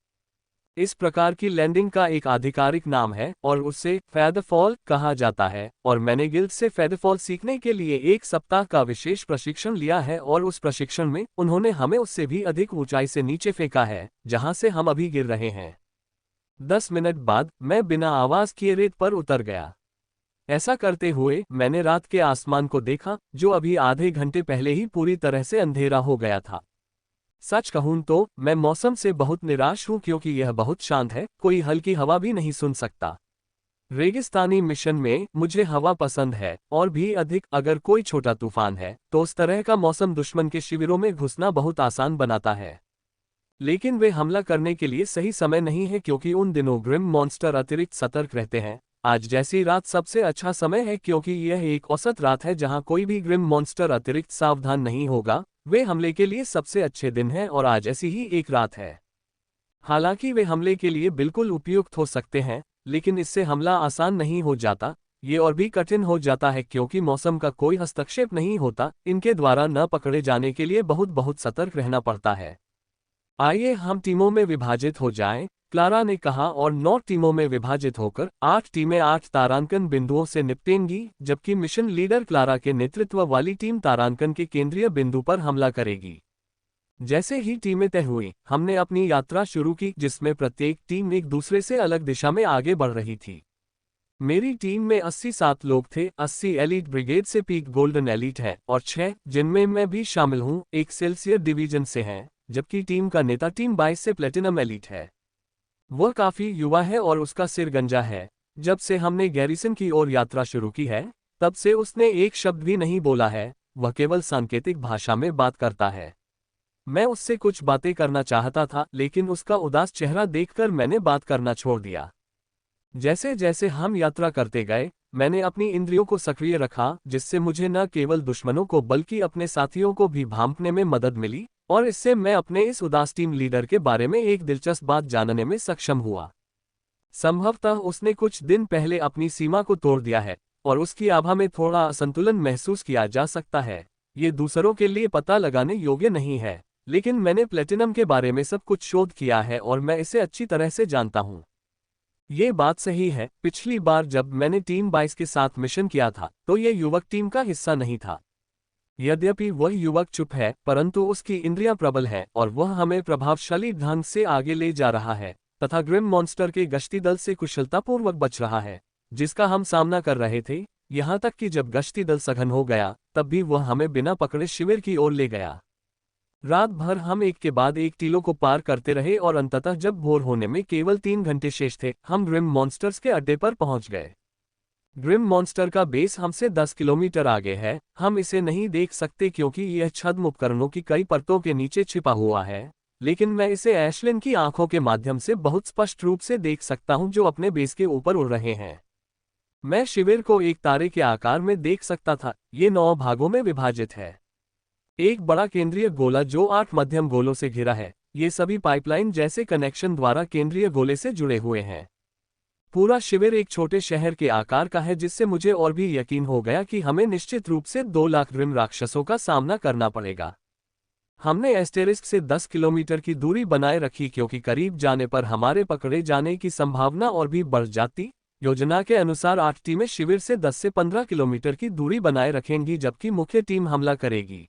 इस प्रकार की लैंडिंग का एक आधिकारिक नाम है और उसे फेदरफॉल कहा जाता है, और मैंने गिल्ड से फेदरफॉल सीखने के लिए 1 सप्ताह का विशेष प्रशिक्षण लिया है, और उस प्रशिक्षण में उन्होंने हमें उससे भी अधिक ऊंचाई से नीचे फेंका है, जहां से हम अभी गिर रहे हैं। 10 मिनट बाद मैं बिना आवाज किए रेत पर उतर गया। ऐसा करते हुए मैंने रात के आसमान को देखा, जो अभी आधे घंटे पहले ही पूरी तरह से अंधेरा हो गया था। सच कहूं तो मैं मौसम से बहुत निराश हूं, क्योंकि यह बहुत शांत है, कोई हल्की हवा भी नहीं सुन सकता। रेगिस्तानी मिशन में मुझे हवा पसंद है, और भी अधिक अगर कोई छोटा तूफान है, तो उस तरह का मौसम दुश्मन के शिविरों में घुसना बहुत आसान बनाता है। लेकिन वे हमला करने के लिए सही समय नहीं है, क्योंकि उन दिनों ग्रिम मॉन्स्टर अतिरिक्त सतर्क रहते हैं। आज जैसी रात सबसे अच्छा समय है, क्योंकि यह एक औसत रात है जहां कोई भी ग्रिम मॉन्स्टर अतिरिक्त सावधान नहीं होगा। वे हमले के लिए सबसे अच्छे दिन हैं, और आज ऐसी ही एक रात है। हालांकि वे हमले के लिए बिल्कुल उपयुक्त हो सकते हैं, लेकिन इससे हमला आसान नहीं हो जाता। ये और भी कठिन हो जाता है, क्योंकि मौसम का कोई हस्तक्षेप नहीं होता। इनके द्वारा न पकड़े जाने के लिए बहुत बहुत सतर्क रहना पड़ता है। आइए हम टीमों में विभाजित हो जाएं, क्लारा ने कहा, और 9 टीमों में विभाजित होकर 8 टीमें 8 तारांकन बिंदुओं से निपटेंगी, जबकि मिशन लीडर क्लारा के नेतृत्व वाली टीम तारांकन के केंद्रीय बिंदु पर हमला करेगी। जैसे ही टीमें तय हुई, हमने अपनी यात्रा शुरू की, जिसमें प्रत्येक टीम एक दूसरे से अलग दिशा में आगे बढ़ रही थी। मेरी टीम में 87 लोग थे। 80 एलीट ब्रिगेड से पीक गोल्डन एलीट है, और 6, जिनमें मैं भी शामिल हूं, एक्सेल्सियर डिवीजन से हैं, जबकि टीम का नेता टीम 22 से प्लेटिनम एलीट है। वह काफी युवा है और उसका सिर गंजा है। जब से हमने गैरिसन की ओर यात्रा शुरू की है, तब से उसने एक शब्द भी नहीं बोला है। वह केवल सांकेतिक भाषा में बात करता है। मैं उससे कुछ बातें करना चाहता था, लेकिन उसका उदास चेहरा देखकर मैंने बात करना छोड़ दिया। जैसे जैसे हम यात्रा करते गए, मैंने अपनी इंद्रियों को सक्रिय रखा, जिससे मुझे न केवल दुश्मनों को बल्कि अपने साथियों को भी भांपने में मदद मिली, और इससे मैं अपने इस उदास टीम लीडर के बारे में एक दिलचस्प बात जानने में सक्षम हुआ। संभवतः उसने कुछ दिन पहले अपनी सीमा को तोड़ दिया है, और उसकी आभा में थोड़ा असंतुलन महसूस किया जा सकता है। ये दूसरों के लिए पता लगाने योग्य नहीं है, लेकिन मैंने प्लेटिनम के बारे में सब कुछ शोध किया है और मैं इसे अच्छी तरह से जानता हूँ। ये बात सही है, पिछली बार जब मैंने टीम 22 के साथ मिशन किया था तो ये युवक टीम का हिस्सा नहीं था। यद्यपि वह युवक चुप है, परंतु उसकी इंद्रियां प्रबल हैं और वह हमें प्रभावशाली ढंग से आगे ले जा रहा है तथा ग्रिम मॉन्स्टर के गश्ती दल से कुशलतापूर्वक बच रहा है, जिसका हम सामना कर रहे थे। यहाँ तक कि जब गश्ती दल सघन हो गया तब भी वह हमें बिना पकड़े शिविर की ओर ले गया। रात भर हम एक के बाद एक टीलों को पार करते रहे और अंततः जब भोर होने में केवल 3 घंटे शेष थे, हम ग्रिम मॉन्स्टर्स के अड्डे पर पहुंच गए। ग्रिम मॉन्स्टर का बेस हमसे 10 किलोमीटर आगे है। हम इसे नहीं देख सकते क्योंकि यह छद्म उपकरणों की कई परतों के नीचे छिपा हुआ है, लेकिन मैं इसे ऐशलिन की आंखों के माध्यम से बहुत स्पष्ट रूप से देख सकता हूं जो अपने बेस के ऊपर उड़ रहे हैं। मैं शिविर को एक तारे के आकार में देख सकता था। ये 9 भागों में विभाजित है। एक बड़ा केंद्रीय गोला जो 8 मध्यम गोलों से घिरा है। ये सभी पाइपलाइन जैसे कनेक्शन द्वारा केंद्रीय गोले से जुड़े हुए हैं। पूरा शिविर एक छोटे शहर के आकार का है, जिससे मुझे और भी यकीन हो गया कि हमें निश्चित रूप से 2 लाख ग्रिम राक्षसों का सामना करना पड़ेगा। हमने एस्टेरिस्क से 10 किलोमीटर की दूरी बनाए रखी क्योंकि करीब जाने पर हमारे पकड़े जाने की संभावना और भी बढ़ जाती। योजना के अनुसार 8 टीमें शिविर से 10 से 15 किलोमीटर की दूरी बनाए रखेंगी, जबकि मुख्य टीम हमला करेगी।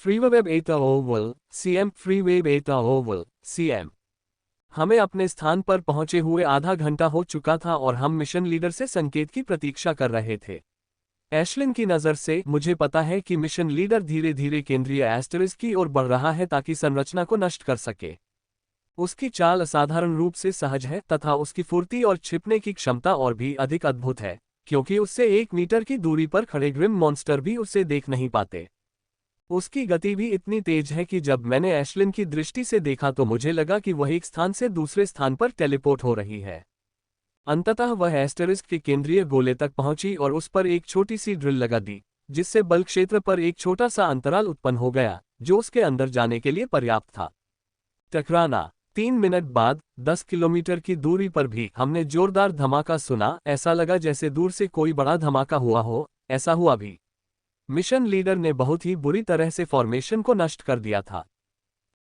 फ्रीवेब एटा ओवल सीएम फ्रीवेब एटा ओवल सीएम। हमें अपने स्थान पर पहुंचे हुए आधा घंटा हो चुका था और हम मिशन लीडर से संकेत की प्रतीक्षा कर रहे थे। ऐशलिन की नज़र से मुझे पता है कि मिशन लीडर धीरे धीरे केंद्रीय एस्टेरिस्क की ओर बढ़ रहा है ताकि संरचना को नष्ट कर सके। उसकी चाल असाधारण रूप से सहज है तथा उसकी फुर्ती और छिपने की क्षमता और भी अधिक अद्भुत है, क्योंकि उससे 1 मीटर की दूरी पर खड़े ग्रिम मॉन्स्टर भी उसे देख नहीं पाते। उसकी गति भी इतनी तेज है कि जब मैंने ऐशलिन की दृष्टि से देखा तो मुझे लगा कि वह एक स्थान से दूसरे स्थान पर टेलीपोर्ट हो रही है। अंततः वह एस्टेरिस्क के केंद्रीय गोले तक पहुंची और उस पर एक छोटी सी ड्रिल लगा दी, जिससे बल क्षेत्र पर एक छोटा सा अंतराल उत्पन्न हो गया जो उसके अंदर जाने के लिए पर्याप्त था। टकराना। 3 मिनट बाद 10 किलोमीटर की दूरी पर भी हमने जोरदार धमाका सुना। ऐसा लगा जैसे दूर से कोई बड़ा धमाका हुआ हो। ऐसा हुआ भी। मिशन लीडर ने बहुत ही बुरी तरह से फॉर्मेशन को नष्ट कर दिया था।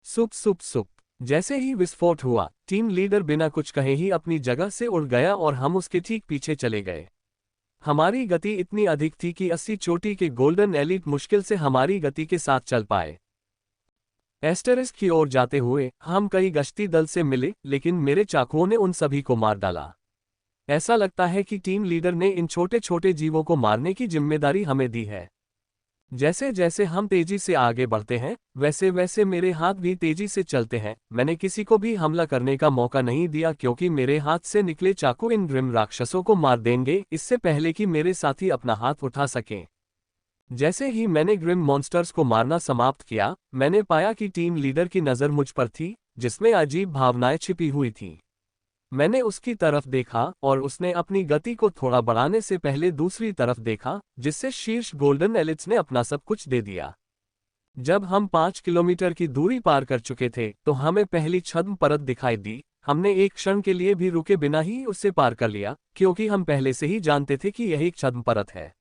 सुप सुप सुप। जैसे ही विस्फोट हुआ, टीम लीडर बिना कुछ कहे ही अपनी जगह से उड़ गया और हम उसके ठीक पीछे चले गए। हमारी गति इतनी अधिक थी कि 80 चोटी के गोल्डन एलिट मुश्किल से हमारी गति के साथ चल पाए। एस्टेरिस्क की ओर जाते हुए हम कई गश्ती दल से मिले, लेकिन मेरे चाकुओं ने उन सभी को मार डाला। ऐसा लगता है कि टीम लीडर ने इन छोटे छोटे जीवों को मारने की जिम्मेदारी हमें दी है। जैसे जैसे हम तेजी से आगे बढ़ते हैं, वैसे वैसे मेरे हाथ भी तेजी से चलते हैं। मैंने किसी को भी हमला करने का मौका नहीं दिया क्योंकि मेरे हाथ से निकले चाकू इन ग्रिम राक्षसों को मार देंगे इससे पहले कि मेरे साथी अपना हाथ उठा सकें। जैसे ही मैंने ग्रिम मॉन्स्टर्स को मारना समाप्त किया, मैंने पाया कि टीम लीडर की नज़र मुझ पर थी, जिसमें अजीब भावनाएं छिपी हुई थीं। मैंने उसकी तरफ देखा और उसने अपनी गति को थोड़ा बढ़ाने से पहले दूसरी तरफ देखा, जिससे शीर्ष गोल्डन एलिट्स ने अपना सब कुछ दे दिया। जब हम 5 किलोमीटर की दूरी पार कर चुके थे तो हमें पहली छद्म परत दिखाई दी। हमने एक क्षण के लिए भी रुके बिना ही उससे पार कर लिया, क्योंकि हम पहले से ही जानते थे कि यह एक छद्म परत है।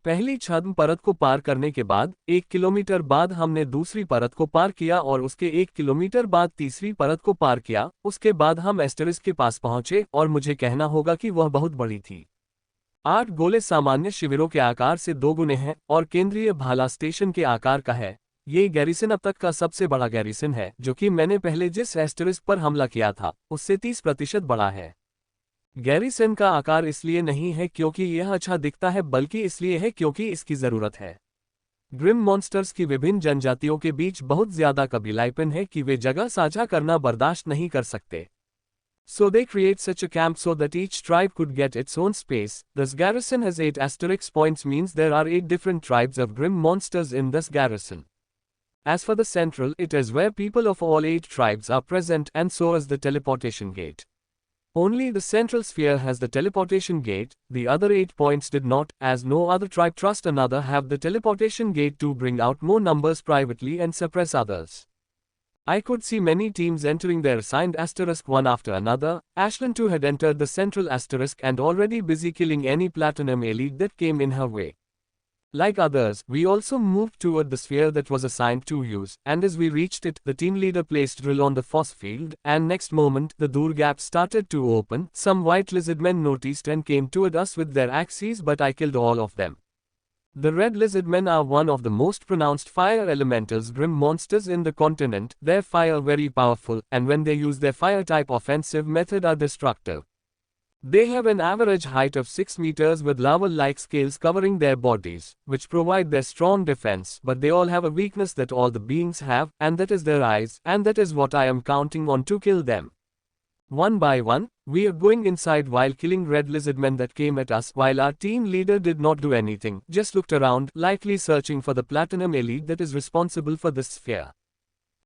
पहली छद्म परत को पार करने के बाद 1 किलोमीटर बाद हमने दूसरी परत को पार किया और उसके 1 किलोमीटर बाद तीसरी परत को पार किया। उसके बाद हम एस्टेरिस्क के पास पहुंचे और मुझे कहना होगा कि वह बहुत बड़ी थी। 8 गोले सामान्य शिविरों के आकार से 2 गुने हैं और केंद्रीय भाला स्टेशन के आकार का है। ये गैरिसन अब तक का सबसे बड़ा गैरिसन है, जो कि मैंने पहले जिस एस्टेरिस्क पर हमला किया था उससे 30% बड़ा है। गैरिसन का आकार इसलिए नहीं है क्योंकि यह अच्छा दिखता है, बल्कि इसलिए है क्योंकि इसकी जरूरत है। ग्रिम मॉन्स्टर्स की विभिन्न जनजातियों के बीच बहुत ज्यादा कबीलापन है कि वे जगह साझा करना बर्दाश्त नहीं कर सकते। So they create such a camp so that each tribe could get its own space. This garrison has 8 asterisk points, means there are 8 different tribes of grim monsters in this garrison. As for the central, it is where people of all 8 tribes are present, and so is the teleportation gate. Only the central sphere has the teleportation gate. The other 8 points did not, as no other tribe trust another have the teleportation gate to bring out more numbers privately and suppress others. I could see many teams entering their assigned asterisk one after another. Ashlyn too had entered the central asterisk and already busy killing any platinum elite that came in her way. Like others, we also moved toward the sphere that was assigned to use, and as we reached it, the team leader placed drill on the force field, and next moment, the door gap started to open. Some white lizardmen noticed and came toward us with their axes, but I killed all of them. The red lizardmen are one of the most pronounced fire elementals grim monsters in the continent. Their fire very powerful, and when they use their fire-type offensive method are destructive. They have an average height of 6 meters with lava-like scales covering their bodies, which provide their strong defense, but they all have a weakness that all the beings have, and that is their eyes, and that is what I am counting on to kill them. One by one, we are going inside while killing red lizardmen that came at us, while our team leader did not do anything, just looked around, likely searching for the platinum elite that is responsible for this sphere.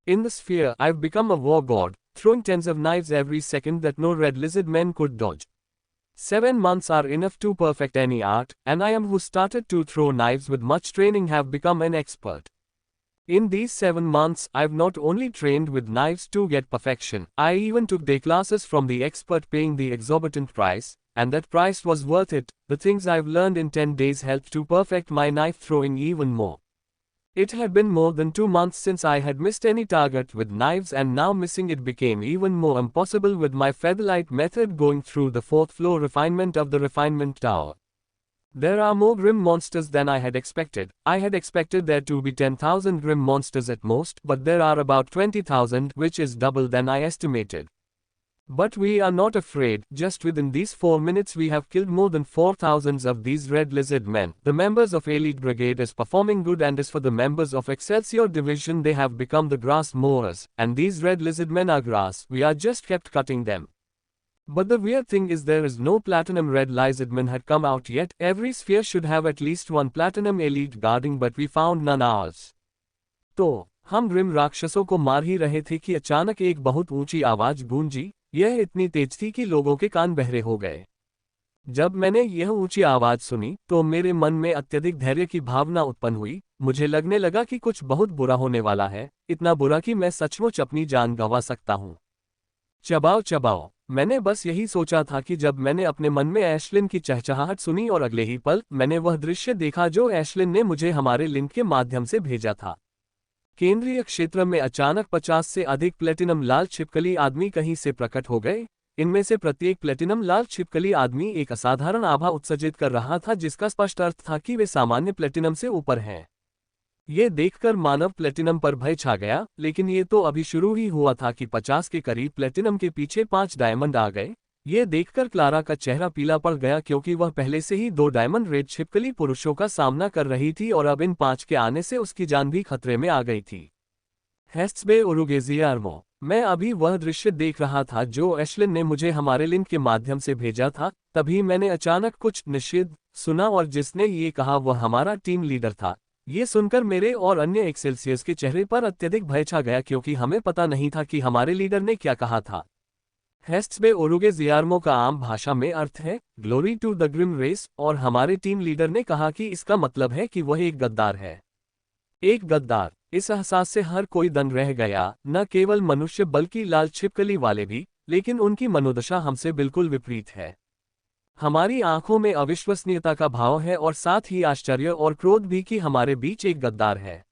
In the sphere, I've become a war god, throwing tens of knives every second that no red lizardmen could dodge. 7 months are enough to perfect any art, and I am who started to throw knives with much training have become an expert. In these 7 months, I've not only trained with knives to get perfection, I even took day classes from the expert paying the exorbitant price, and that price was worth it. The things I've learned in 10 days helped to perfect my knife throwing even more. It had been more than 2 months since I had missed any target with knives, and now missing it became even more impossible with my featherlight method going through the 4th floor refinement of the refinement tower. There are more grim monsters than I had expected. I had expected there to be 10,000 grim monsters at most, but there are about 20,000, which is double than I estimated. But we are not afraid. Just within these 4 minutes we have killed more than 4,000 of these red lizard men. The members of Elite Brigade is performing good, and as for the members of Excelsior Division, they have become the grass mowers, and these red lizard men are grass. We are just kept cutting them. But the weird thing is there is no platinum red lizardman had come out yet. Every sphere should have at least one platinum elite guarding, but we found none ours. तो हम Grimm राक्षसों को मार ही रहे थे कि अचानक एक बहुत ऊंची आवाज गूंजी। यह इतनी तेज थी कि लोगों के कान बहरे हो गए। जब मैंने यह ऊंची आवाज सुनी तो मेरे मन में अत्यधिक धैर्य की भावना उत्पन्न हुई। मुझे लगने लगा कि कुछ बहुत बुरा होने वाला है, इतना बुरा कि मैं सचमुच अपनी जान गंवा सकता हूं। चबाओ चबाओ। मैंने बस यही सोचा था कि जब मैंने अपने मन में एशलिन की चहचहाहट सुनी और अगले ही पल मैंने वह दृश्य देखा जो एशलिन ने मुझे हमारे लिंक के माध्यम से भेजा था। केंद्रीय क्षेत्र में अचानक 50 से अधिक प्लेटिनम लाल छिपकली आदमी कहीं से प्रकट हो गए। इनमें से प्रत्येक प्लेटिनम लाल छिपकली आदमी एक असाधारण आभा उत्सर्जित कर रहा था, जिसका स्पष्ट अर्थ था कि वे सामान्य प्लेटिनम से ऊपर हैं। ये देखकर मानव प्लेटिनम पर भय छा गया, लेकिन ये तो अभी शुरू ही हुआ था कि 50 के करीब प्लेटिनम के पीछे 5 डायमंड आ गए। ये देखकर क्लारा का चेहरा पीला पड़ गया, क्योंकि वह पहले से ही 2 डायमंड रेड छिपकली पुरुषों का सामना कर रही थी और अब इन 5 के आने से उसकी जान भी खतरे में आ गई थी। हेस्ट्सबे ओरुगेजियार्मो। मैं अभी वह दृश्य देख रहा था जो एशलिन ने मुझे हमारे लिंक के माध्यम से भेजा था। तभी मैंने अचानक कुछ निषिद्ध सुना और जिसने ये कहा वह हमारा टीम लीडर था। ये सुनकर मेरे और अन्य एक्सेल्सियस के चेहरे पर अत्यधिक भय छा गया, क्योंकि हमें पता नहीं था कि हमारे लीडर ने क्या कहा था। हेस्ट्सबे ओरुगेजियार्मो का आम भाषा में अर्थ है glory to the grim race, और हमारे टीम लीडर ने कहा कि इसका मतलब है कि वह एक गद्दार है। एक गद्दार। इस एहसास से हर कोई दंग रह गया, न केवल मनुष्य बल्कि लाल छिपकली वाले भी, लेकिन उनकी मनोदशा हमसे बिल्कुल विपरीत है। हमारी आंखों में अविश्वसनीयता का भाव है और साथ ही आश्चर्य और क्रोध भी कि हमारे बीच एक गद्दार है।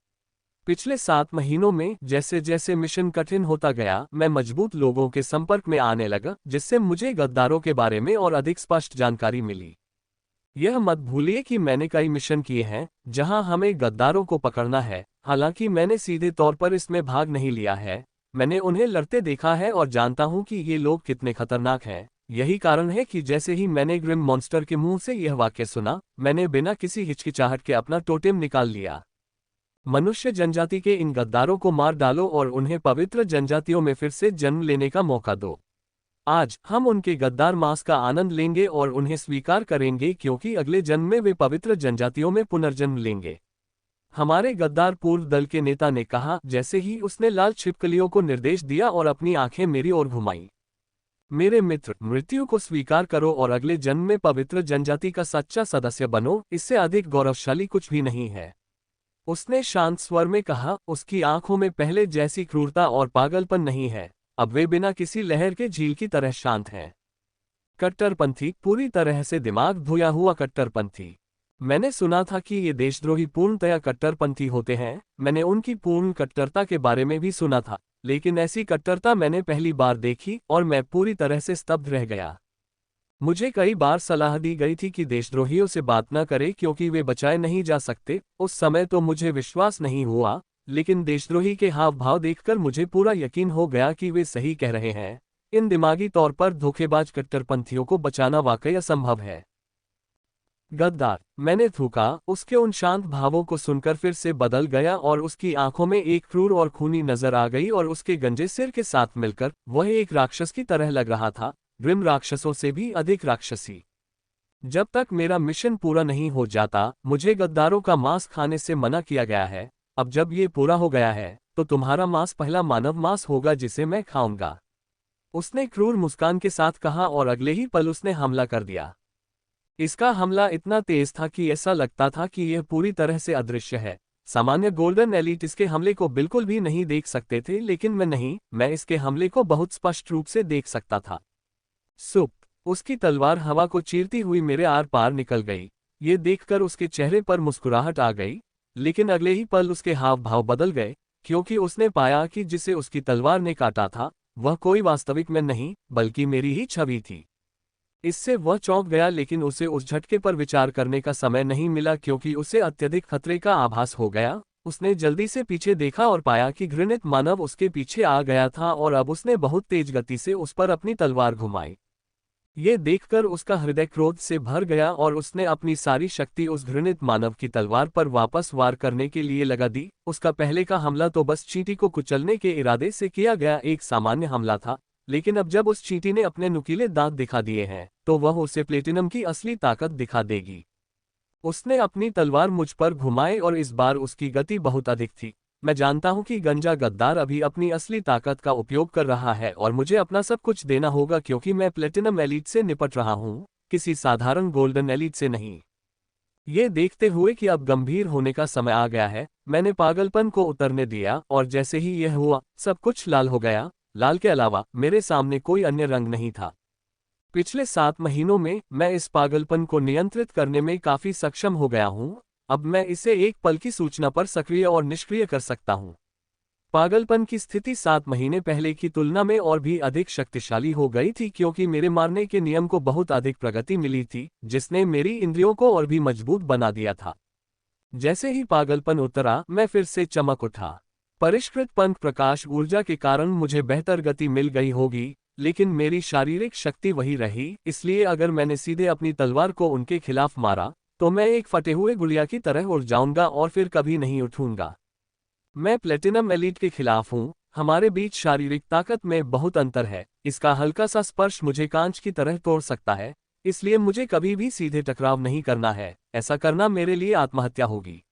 पिछले 7 महीनों में जैसे जैसे मिशन कठिन होता गया, मैं मजबूत लोगों के संपर्क में आने लगा, जिससे मुझे गद्दारों के बारे में और अधिक स्पष्ट जानकारी मिली। यह मत भूलिए कि मैंने कई मिशन किए हैं जहां हमें गद्दारों को पकड़ना है। हालांकि मैंने सीधे तौर पर इसमें भाग नहीं लिया है, मैंने उन्हें लड़ते देखा है और जानता हूं कि ये लोग कितने खतरनाक हैं। यही कारण है कि जैसे ही मैंने ग्रिम मॉन्स्टर के मुंह से यह वाक्य सुना, मैंने बिना किसी हिचकिचाहट के अपना टोटेम निकाल लिया। मनुष्य जनजाति के इन गद्दारों को मार डालो और उन्हें पवित्र जनजातियों में फिर से जन्म लेने का मौका दो। आज हम उनके गद्दार मांस का आनंद लेंगे और उन्हें स्वीकार करेंगे, क्योंकि अगले जन्म में वे पवित्र जनजातियों में पुनर्जन्म लेंगे। हमारे गद्दार पूर्व दल के नेता ने कहा, जैसे ही उसने लाल छिपकलियों को निर्देश दिया और अपनी आंखें मेरी ओर घुमाई। मेरे मित्र, मृत्यु को स्वीकार करो और अगले जन्म में पवित्र जनजाति का सच्चा सदस्य बनो। इससे अधिक गौरवशाली कुछ भी नहीं है। उसने शांत स्वर में कहा। उसकी आंखों में पहले जैसी क्रूरता और पागलपन नहीं है। अब वे बिना किसी लहर के झील की तरह शांत हैं। कट्टरपंथी, पूरी तरह से दिमाग धोया हुआ कट्टरपंथी। मैंने सुना था कि ये देशद्रोही पूर्णतया कट्टरपंथी होते हैं, मैंने उनकी पूर्ण कट्टरता के बारे में भी सुना था, लेकिन ऐसी कट्टरता मैंने पहली बार देखी और मैं पूरी तरह से स्तब्ध रह गया। मुझे कई बार सलाह दी गई थी कि देशद्रोहियों से बात न करें क्योंकि वे बचाए नहीं जा सकते। उस समय तो मुझे विश्वास नहीं हुआ, लेकिन देशद्रोही के हाव भाव देखकर मुझे पूरा यकीन हो गया कि वे सही कह रहे हैं। इन दिमागी तौर पर धोखेबाज कट्टरपंथियों को बचाना वाकई असंभव है। गद्दार, मैंने थूका। उसके उन शांत भावों को सुनकर फिर से बदल गया और उसकी आंखों में एक क्रूर और खूनी नजर आ गई और उसके गंजे सिर के साथ मिलकर वह एक राक्षस की तरह लग रहा था, ग्रिम राक्षसों से भी अधिक राक्षसी। जब तक मेरा मिशन पूरा नहीं हो जाता, मुझे गद्दारों का मांस खाने से मना किया गया है। अब जब ये पूरा हो गया है, तो तुम्हारा मांस पहला मानव मांस होगा जिसे मैं खाऊंगा। उसने क्रूर मुस्कान के साथ कहा और अगले ही पल उसने हमला कर दिया। इसका हमला इतना तेज था कि ऐसा लगता था कि यह पूरी तरह से अदृश्य है। सामान्य गोल्डन एलीट इसके हमले को बिल्कुल भी नहीं देख सकते थे, लेकिन मैं इसके हमले को बहुत स्पष्ट रूप से देख सकता था। सुप! उसकी तलवार हवा को चीरती हुई मेरे आर पार निकल गई। ये देखकर उसके चेहरे पर मुस्कुराहट आ गई, लेकिन अगले ही पल उसके हाव भाव बदल गए, क्योंकि उसने पाया कि जिसे उसकी तलवार ने काटा था, वह कोई वास्तविक मैं नहीं, बल्कि मेरी ही छवि थी। इससे वह चौंक गया, लेकिन उसे उस झटके पर विचार करने का समय नहीं मिला क्योंकि उसे अत्यधिक खतरे का आभास हो गया। उसने जल्दी से पीछे देखा और पाया कि घृणित मानव उसके पीछे आ गया था और अब उसने बहुत तेज गति से उस पर अपनी तलवार घुमाई। ये देखकर उसका हृदय क्रोध से भर गया और उसने अपनी सारी शक्ति उस घृणित मानव की तलवार पर वापस वार करने के लिए लगा दी। उसका पहले का हमला तो बस चींटी को कुचलने के इरादे से किया गया एक सामान्य हमला था, लेकिन अब जब उस चींटी ने अपने नुकीले दांत दिखा दिए हैं, तो वह उसे प्लेटिनम की असली ताकत दिखा देगी। उसने अपनी तलवार मुझ पर घुमाई और इस बार उसकी गति बहुत अधिक थी। मैं जानता हूं कि गंजा गद्दार अभी अपनी असली ताकत का उपयोग कर रहा है और मुझे अपना सब कुछ देना होगा क्योंकि मैं प्लेटिनम एलीट से निपट रहा हूं, किसी साधारण गोल्डन एलीट से नहीं। ये देखते हुए कि अब गंभीर होने का समय आ गया है, मैंने पागलपन को उतरने दिया और जैसे ही यह हुआ, सब कुछ लाल हो गया। लाल के अलावा मेरे सामने कोई अन्य रंग नहीं था। पिछले 7 महीनों में मैं इस पागलपन को नियंत्रित करने में काफी सक्षम हो गया हूं। अब मैं इसे एक पल की सूचना पर सक्रिय और निष्क्रिय कर सकता हूं। पागलपन की स्थिति 7 महीने पहले की तुलना में और भी अधिक शक्तिशाली हो गई थी क्योंकि मेरे मारने के नियम को बहुत अधिक प्रगति मिली थी, जिसने मेरी इंद्रियों को और भी मजबूत बना दिया था। जैसे ही पागलपन उतरा, मैं फिर से चमक उठा। परिष्कृत पंथ प्रकाश ऊर्जा के कारण मुझे बेहतर गति मिल गई होगी, लेकिन मेरी शारीरिक शक्ति वही रही, इसलिए अगर मैंने सीधे अपनी तलवार को उनके खिलाफ मारा, तो मैं एक फटे हुए गुड़िया की तरह उड़ जाऊंगा और फिर कभी नहीं उठूंगा। मैं प्लेटिनम एलीट के खिलाफ हूं, हमारे बीच शारीरिक ताकत में बहुत अंतर है, इसका हल्का सा स्पर्श मुझे कांच की तरह तोड़ सकता है, इसलिए मुझे कभी भी सीधे टकराव नहीं करना है, ऐसा करना मेरे लिए आत्महत्या होगी।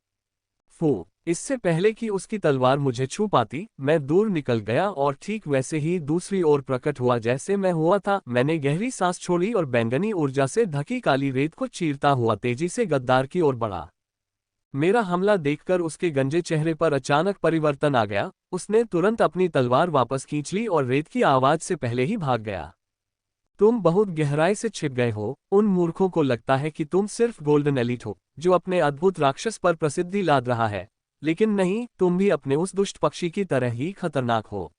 फू! इससे पहले कि उसकी तलवार मुझे छू पाती, मैं दूर निकल गया और ठीक वैसे ही दूसरी ओर प्रकट हुआ जैसे मैं हुआ था। मैंने गहरी सांस छोड़ी और बैंगनी ऊर्जा से ढकी काली रेत को चीरता हुआ तेजी से गद्दार की ओर बढ़ा। मेरा हमला देखकर उसके गंजे चेहरे पर अचानक परिवर्तन आ गया। उसने तुरंत अपनी तलवार वापस खींच ली और रेत की आवाज से पहले ही भाग गया। तुम बहुत गहराई से छिप गए हो। उन मूर्खों को लगता है कि तुम सिर्फ गोल्डन एलीट हो, जो अपने अद्भुत राक्षस पर प्रसिद्धि लाद रहा है, लेकिन नहीं, तुम भी अपने उस दुष्ट पक्षी की तरह ही खतरनाक हो।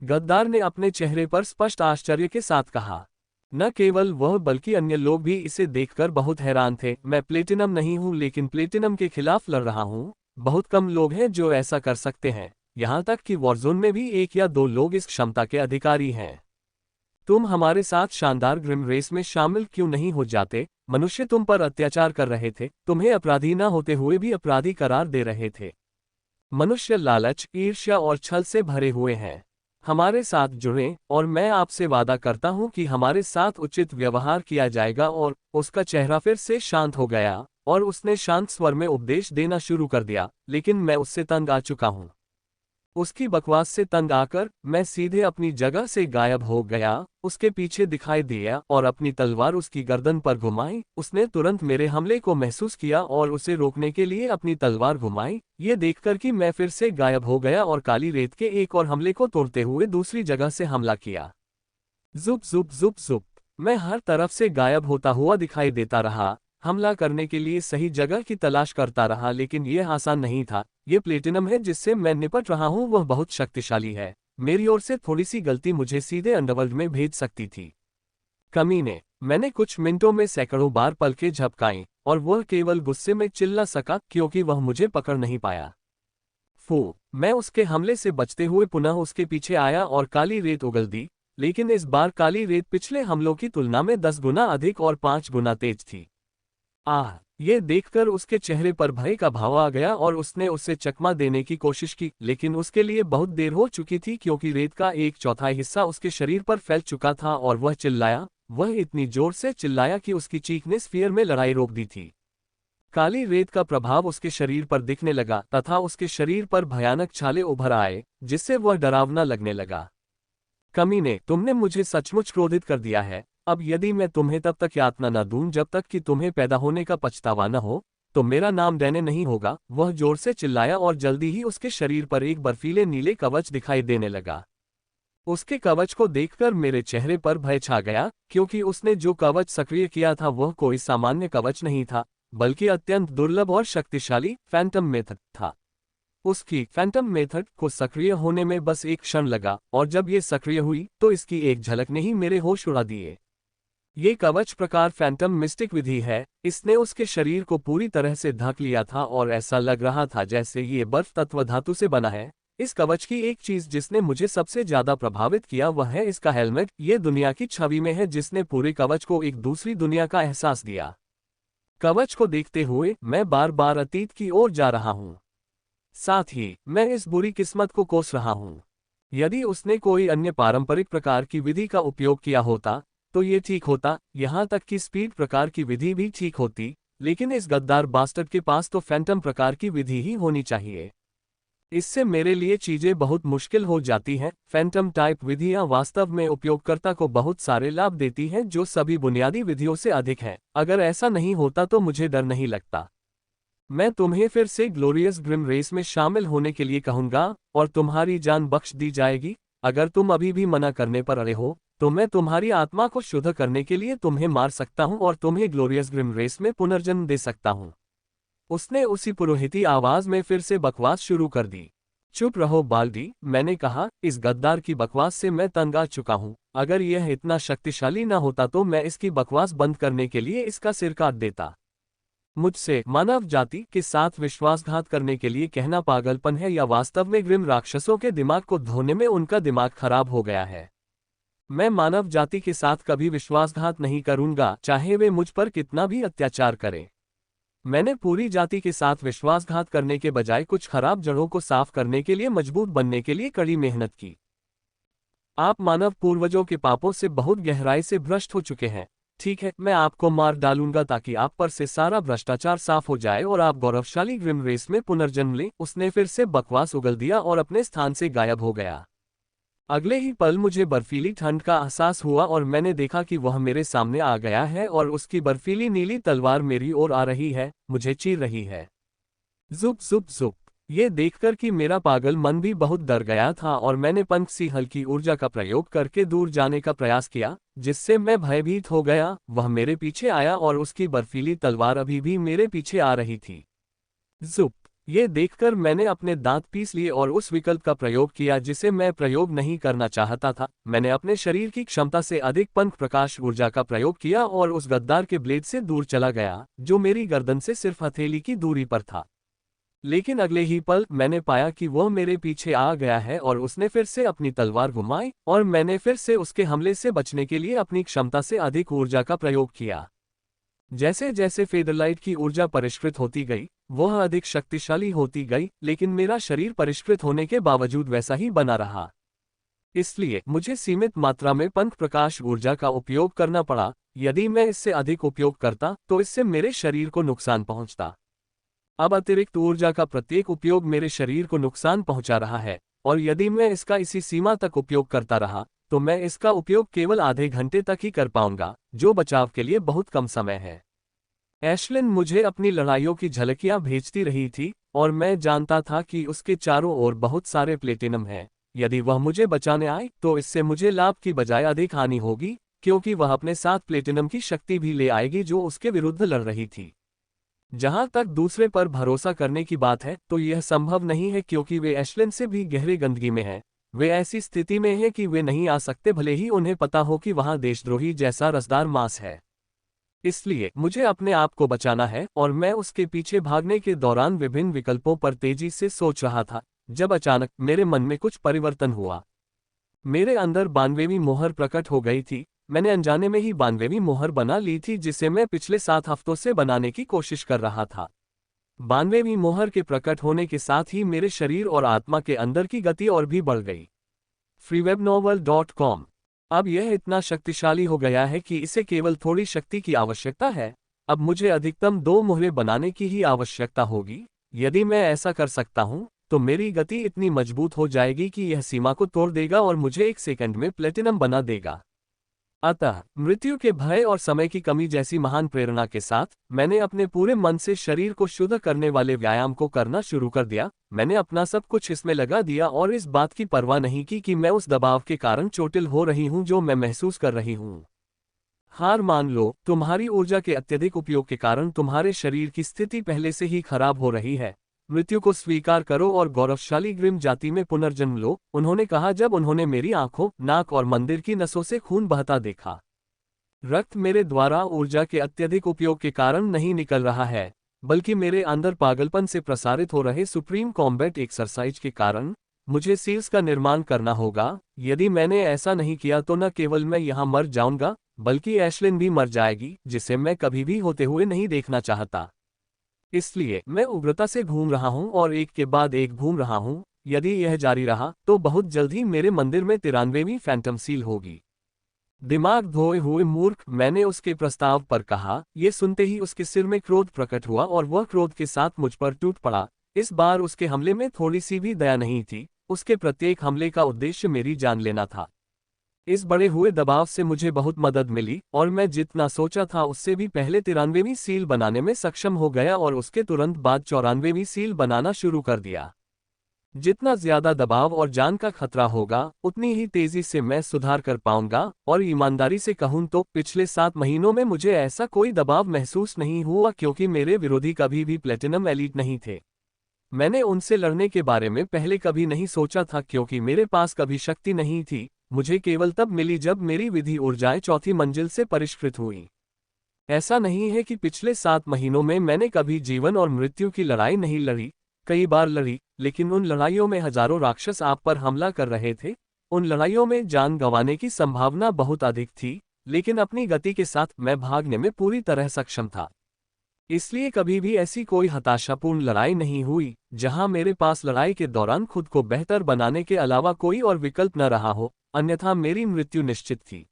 गद्दार ने अपने चेहरे पर स्पष्ट आश्चर्य के साथ कहा। न केवल वह बल्कि अन्य लोग भी इसे देखकर बहुत हैरान थे। मैं प्लेटिनम नहीं हूं, लेकिन प्लेटिनम के खिलाफ लड़ रहा हूं। बहुत कम लोग हैं जो ऐसा कर सकते हैं, यहां तक कि वॉरजोन में भी 1 या 2 लोग इस क्षमता के अधिकारी हैं। तुम हमारे साथ शानदार ग्रिम रेस में शामिल क्यों नहीं हो जाते? मनुष्य तुम पर अत्याचार कर रहे थे, तुम्हें अपराधी न होते हुए भी अपराधी करार दे रहे थे। मनुष्य लालच, ईर्ष्या और छल से भरे हुए हैं। हमारे साथ जुड़ें और मैं आपसे वादा करता हूं कि हमारे साथ उचित व्यवहार किया जाएगा। और उसका चेहरा फिर से शांत हो गया और उसने शांत स्वर में उपदेश देना शुरू कर दिया, लेकिन मैं उससे तंग आ चुका हूं। उसकी बकवास से तंग आकर मैं सीधे अपनी जगह से गायब हो गया। उसके पीछे दिखाई दिया और अपनी तलवार उसकी गर्दन पर घुमाई। उसने तुरंत मेरे हमले को महसूस किया और उसे रोकने के लिए अपनी तलवार घुमाई। ये देखकर कि मैं फिर से गायब हो गया और काली रेत के एक और हमले को तोड़ते हुए दूसरी जगह से हमला किया। जुप जुप जुप जुप! मैं हर तरफ से गायब होता हुआ दिखाई देता रहा, हमला करने के लिए सही जगह की तलाश करता रहा, लेकिन यह आसान नहीं था। ये प्लेटिनम है जिससे मैं निपट रहा हूँ, वह बहुत शक्तिशाली है। मेरी ओर से थोड़ी सी गलती मुझे सीधे अंडरवर्ल्ड में भेज सकती थी। कमीने, मैंने कुछ मिनटों में सैकड़ों बार पलकें झपकाईं और वह केवल गुस्से में चिल्ला सका क्योंकि वह मुझे पकड़ नहीं पाया। मैं उसके हमले से बचते हुए पुनः उसके पीछे आया और काली रेत उगल दी, लेकिन इस बार काली रेत पिछले हमलों की तुलना में 10 गुना अधिक और 5 गुना तेज थी। ये देखकर उसके चेहरे पर भय का भाव आ गया और उसने उसे चकमा देने की कोशिश की, लेकिन उसके लिए बहुत देर हो चुकी थी क्योंकि रेत का 1/4 हिस्सा उसके शरीर पर फैल चुका था और वह चिल्लाया। वह इतनी जोर से चिल्लाया कि उसकी चीख ने स्फीयर में लड़ाई रोक दी थी। काली रेत का प्रभाव उसके शरीर पर दिखने लगा तथा उसके शरीर पर भयानक छाले उभर आए, जिससे वह डरावना लगने लगा। कमीने, तुमने मुझे सचमुच क्रोधित कर दिया है। अब यदि मैं तुम्हें तब तक यातना न दूं जब तक कि तुम्हें पैदा होने का पछतावा न हो, तो मेरा नाम डैने नहीं होगा। वह जोर से चिल्लाया और जल्दी ही उसके शरीर पर एक बर्फीले नीले कवच दिखाई देने लगा। उसके कवच को देखकर मेरे चेहरे पर भय छा गया, क्योंकि उसने जो कवच सक्रिय किया था वह कोई सामान्य कवच नहीं था, बल्कि अत्यंत दुर्लभ और शक्तिशाली फैंटम मेथड था। उसकी फैंटम मेथड को सक्रिय होने में बस एक क्षण लगा, और जब ये सक्रिय हुई तो इसकी एक झलक ने ही मेरे होश उड़ा दिए। ये कवच प्रकार फैंटम मिस्टिक विधि है। इसने उसके शरीर को पूरी तरह से ढक लिया था और ऐसा लग रहा था जैसे ये बर्फ तत्व धातु से बना है। इस कवच की एक चीज जिसने मुझे सबसे ज्यादा प्रभावित किया वह है इसका हेलमेट। ये दुनिया की छवि में है जिसने पूरे कवच को एक दूसरी दुनिया का एहसास दिया। कवच को देखते हुए मैं बार बार अतीत की ओर जा रहा हूँ। साथ ही मैं इस बुरी किस्मत को कोस रहा हूँ। यदि उसने कोई अन्य पारंपरिक प्रकार की विधि का उपयोग किया होता तो ये ठीक होता, यहाँ तक कि स्पीड प्रकार की विधि भी ठीक होती, लेकिन इस गद्दार बास्टर्ड के पास तो फैंटम प्रकार की विधि ही होनी चाहिए। इससे मेरे लिए चीजें बहुत मुश्किल हो जाती हैं। फैंटम टाइप विधियां वास्तव में उपयोगकर्ता को बहुत सारे लाभ देती हैं जो सभी बुनियादी विधियों से अधिक हैं। अगर ऐसा नहीं होता तो मुझे डर नहीं लगता। मैं तुम्हें फिर से ग्लोरियस ग्रिम रेस में शामिल होने के लिए कहूंगा और तुम्हारी जान बख्श दी जाएगी। अगर तुम अभी भी मना करने पर अड़े हो तो मैं तुम्हारी आत्मा को शुद्ध करने के लिए तुम्हें मार सकता हूं और तुम्हें ग्लोरियस ग्रिम रेस में पुनर्जन्म दे सकता हूं। उसने उसी पुरोहिती आवाज में फिर से बकवास शुरू कर दी। चुप रहो बाल्डी, मैंने कहा, इस गद्दार की बकवास से मैं तंग आ चुका हूं। अगर यह इतना शक्तिशाली न होता तो मैं इसकी बकवास बंद करने के लिए इसका सिर काट देता। मुझसे मानव जाति के साथ विश्वासघात करने के लिए कहना पागलपन है या वास्तव में ग्रिम राक्षसों के दिमाग को धोने में उनका दिमाग खराब हो गया है। मैं मानव जाति के साथ कभी विश्वासघात नहीं करूंगा, चाहे वे मुझ पर कितना भी अत्याचार करें। मैंने पूरी जाति के साथ विश्वासघात करने के बजाय कुछ खराब जड़ों को साफ करने के लिए मजबूत बनने के लिए कड़ी मेहनत की। आप मानव पूर्वजों के पापों से बहुत गहराई से भ्रष्ट हो चुके हैं। ठीक है, मैं आपको मार डालूंगा ताकि आप पर से सारा भ्रष्टाचार साफ हो जाए और आप गौरवशाली ग्रिम रेस में पुनर्जन्म लें। उसने फिर से बकवास उगल दिया और अपने स्थान से गायब हो गया। अगले ही पल मुझे बर्फीली ठंड का एहसास हुआ और मैंने देखा कि वह मेरे सामने आ गया है और उसकी बर्फीली नीली तलवार मेरी ओर आ रही है, मुझे चीर रही है। जुप जुप जुप। ये देखकर कि मेरा पागल मन भी बहुत डर गया था और मैंने पंख सी हल्की ऊर्जा का प्रयोग करके दूर जाने का प्रयास किया, जिससे मैं भयभीत हो गया। वह मेरे पीछे आया और उसकी बर्फीली तलवार अभी भी मेरे पीछे आ रही थी। जुप। ये देखकर मैंने अपने दांत पीस लिए और उस विकल्प का प्रयोग किया जिसे मैं प्रयोग नहीं करना चाहता था। मैंने अपने शरीर की क्षमता से अधिक पंख प्रकाश ऊर्जा का प्रयोग किया और उस गद्दार के ब्लेड से दूर चला गया, जो मेरी गर्दन से सिर्फ हथेली की दूरी पर था। लेकिन अगले ही पल मैंने पाया कि वह मेरे पीछे आ गया है और उसने फिर से अपनी तलवार घुमाई और मैंने फिर से उसके हमले से बचने के लिए अपनी क्षमता से अधिक ऊर्जा का प्रयोग किया। जैसे जैसे फेदरलाइट की ऊर्जा परिष्कृत होती गई, वह अधिक शक्तिशाली होती गई, लेकिन मेरा शरीर परिष्कृत होने के बावजूद वैसा ही बना रहा। इसलिए मुझे सीमित मात्रा में पंख प्रकाश ऊर्जा का उपयोग करना पड़ा। यदि मैं इससे अधिक उपयोग करता तो इससे मेरे शरीर को नुकसान पहुंचता। अब अतिरिक्त ऊर्जा का प्रत्येक उपयोग मेरे शरीर को नुकसान पहुंचा रहा है, और यदि मैं इसका इसी सीमा तक उपयोग करता रहा तो मैं इसका उपयोग केवल आधे घंटे तक ही कर पाऊंगा, जो बचाव के लिए बहुत कम समय है। एशलिन मुझे अपनी लड़ाइयों की झलकियां भेजती रही थी और मैं जानता था कि उसके चारों ओर बहुत सारे प्लेटिनम हैं। यदि वह मुझे बचाने आए तो इससे मुझे लाभ की बजाय अधिक हानि होगी। क्योंकि वह अपने साथ प्लेटिनम की शक्ति भी ले आएगी जो उसके विरुद्ध लड़ रही थी। जहां तक दूसरे पर भरोसा करने की बात है तो यह संभव नहीं है क्योंकि वे एशलिन से भी गहरे गंदगी में हैं। वे ऐसी स्थिति में हैं कि वे नहीं आ सकते भले ही उन्हें पता हो कि वहां देशद्रोही जैसा रसदार मांस है। इसलिए मुझे अपने आप को बचाना है और मैं उसके पीछे भागने के दौरान विभिन्न विकल्पों पर तेजी से सोच रहा था जब अचानक मेरे मन में कुछ परिवर्तन हुआ। मेरे अंदर 92वीं मोहर प्रकट हो गई थी। मैंने अनजाने में ही 92वीं मोहर बना ली थी जिसे मैं पिछले 7 हफ्तों से बनाने की कोशिश कर रहा था। 92वीं मोहर के प्रकट होने के साथ ही मेरे शरीर और आत्मा के अंदर की गति और भी बढ़ गई। freewebnovel.com। अब यह इतना शक्तिशाली हो गया है कि इसे केवल थोड़ी शक्ति की आवश्यकता है। अब मुझे अधिकतम 2 मोहरें बनाने की ही आवश्यकता होगी। यदि मैं ऐसा कर सकता हूं, तो मेरी गति इतनी मजबूत हो जाएगी कि यह सीमा को तोड़ देगा और मुझे 1 सेकंड में प्लेटिनम बना देगा। अतः मृत्यु के भय और समय की कमी जैसी महान प्रेरणा के साथ मैंने अपने पूरे मन से शरीर को शुद्ध करने वाले व्यायाम को करना शुरू कर दिया। मैंने अपना सब कुछ इसमें लगा दिया और इस बात की परवाह नहीं की कि मैं उस दबाव के कारण चोटिल हो रही हूं जो मैं महसूस कर रही हूं। हार मान लो, तुम्हारी ऊर्जा के अत्यधिक उपयोग के कारण तुम्हारे शरीर की स्थिति पहले से ही खराब हो रही है। मृत्यु को स्वीकार करो और गौरवशाली ग्रिम जाति में पुनर्जन्म लो, उन्होंने कहा जब उन्होंने मेरी आंखों, नाक और मंदिर की नसों से खून बहता देखा। रक्त मेरे द्वारा ऊर्जा के अत्यधिक उपयोग के कारण नहीं निकल रहा है, बल्कि मेरे अंदर पागलपन से प्रसारित हो रहे सुप्रीम कॉम्बैट एक्सरसाइज के कारण। मुझे सील्स का निर्माण करना होगा। यदि मैंने ऐसा नहीं किया तो न केवल मैं यहां मर जाऊंगा, बल्कि एशलिन भी मर जाएगी, जिसे मैं कभी भी होते हुए नहीं देखना चाहता। इसलिए मैं उग्रता से घूम रहा हूं और एक के बाद एक घूम रहा हूं। यदि यह जारी रहा तो बहुत जल्द ही मेरे मंदिर में 93वीं फैंटम सील होगी। दिमाग धोए हुए मूर्ख, मैंने उसके प्रस्ताव पर कहा। ये सुनते ही उसके सिर में क्रोध प्रकट हुआ और वह क्रोध के साथ मुझ पर टूट पड़ा। इस बार उसके हमले में थोड़ी सी भी दया नहीं थी। उसके प्रत्येक हमले का उद्देश्य मेरी जान लेना था। इस बढ़े हुए दबाव से मुझे बहुत मदद मिली और मैं जितना सोचा था उससे भी पहले 93वीं सील बनाने में सक्षम हो गया और उसके तुरंत बाद 94वीं सील बनाना शुरू कर दिया। जितना ज्यादा दबाव और जान का खतरा होगा उतनी ही तेजी से मैं सुधार कर पाऊंगा। और ईमानदारी से कहूं तो पिछले 7 महीनों में मुझे ऐसा कोई दबाव महसूस नहीं हुआ क्योंकि मेरे विरोधी कभी भी प्लेटिनम एलीट नहीं थे। मैंने उनसे लड़ने के बारे में पहले कभी नहीं सोचा था क्योंकि मेरे पास कभी शक्ति नहीं थी। मुझे केवल तब मिली जब मेरी विधि ऊर्जाएं 4थी मंजिल से परिष्कृत हुई। ऐसा नहीं है कि पिछले 7 महीनों में मैंने कभी जीवन और मृत्यु की लड़ाई नहीं लड़ी। कई बार लड़ी, लेकिन उन लड़ाइयों में हजारों राक्षस आप पर हमला कर रहे थे। उन लड़ाइयों में जान गंवाने की संभावना बहुत अधिक थी, लेकिन अपनी गति के साथ मैं भागने में पूरी तरह सक्षम था। इसलिए कभी भी ऐसी कोई हताशापूर्ण लड़ाई नहीं हुई जहां मेरे पास लड़ाई के दौरान खुद को बेहतर बनाने के अलावा कोई और विकल्प न रहा हो, अन्यथा मेरी मृत्यु निश्चित थी।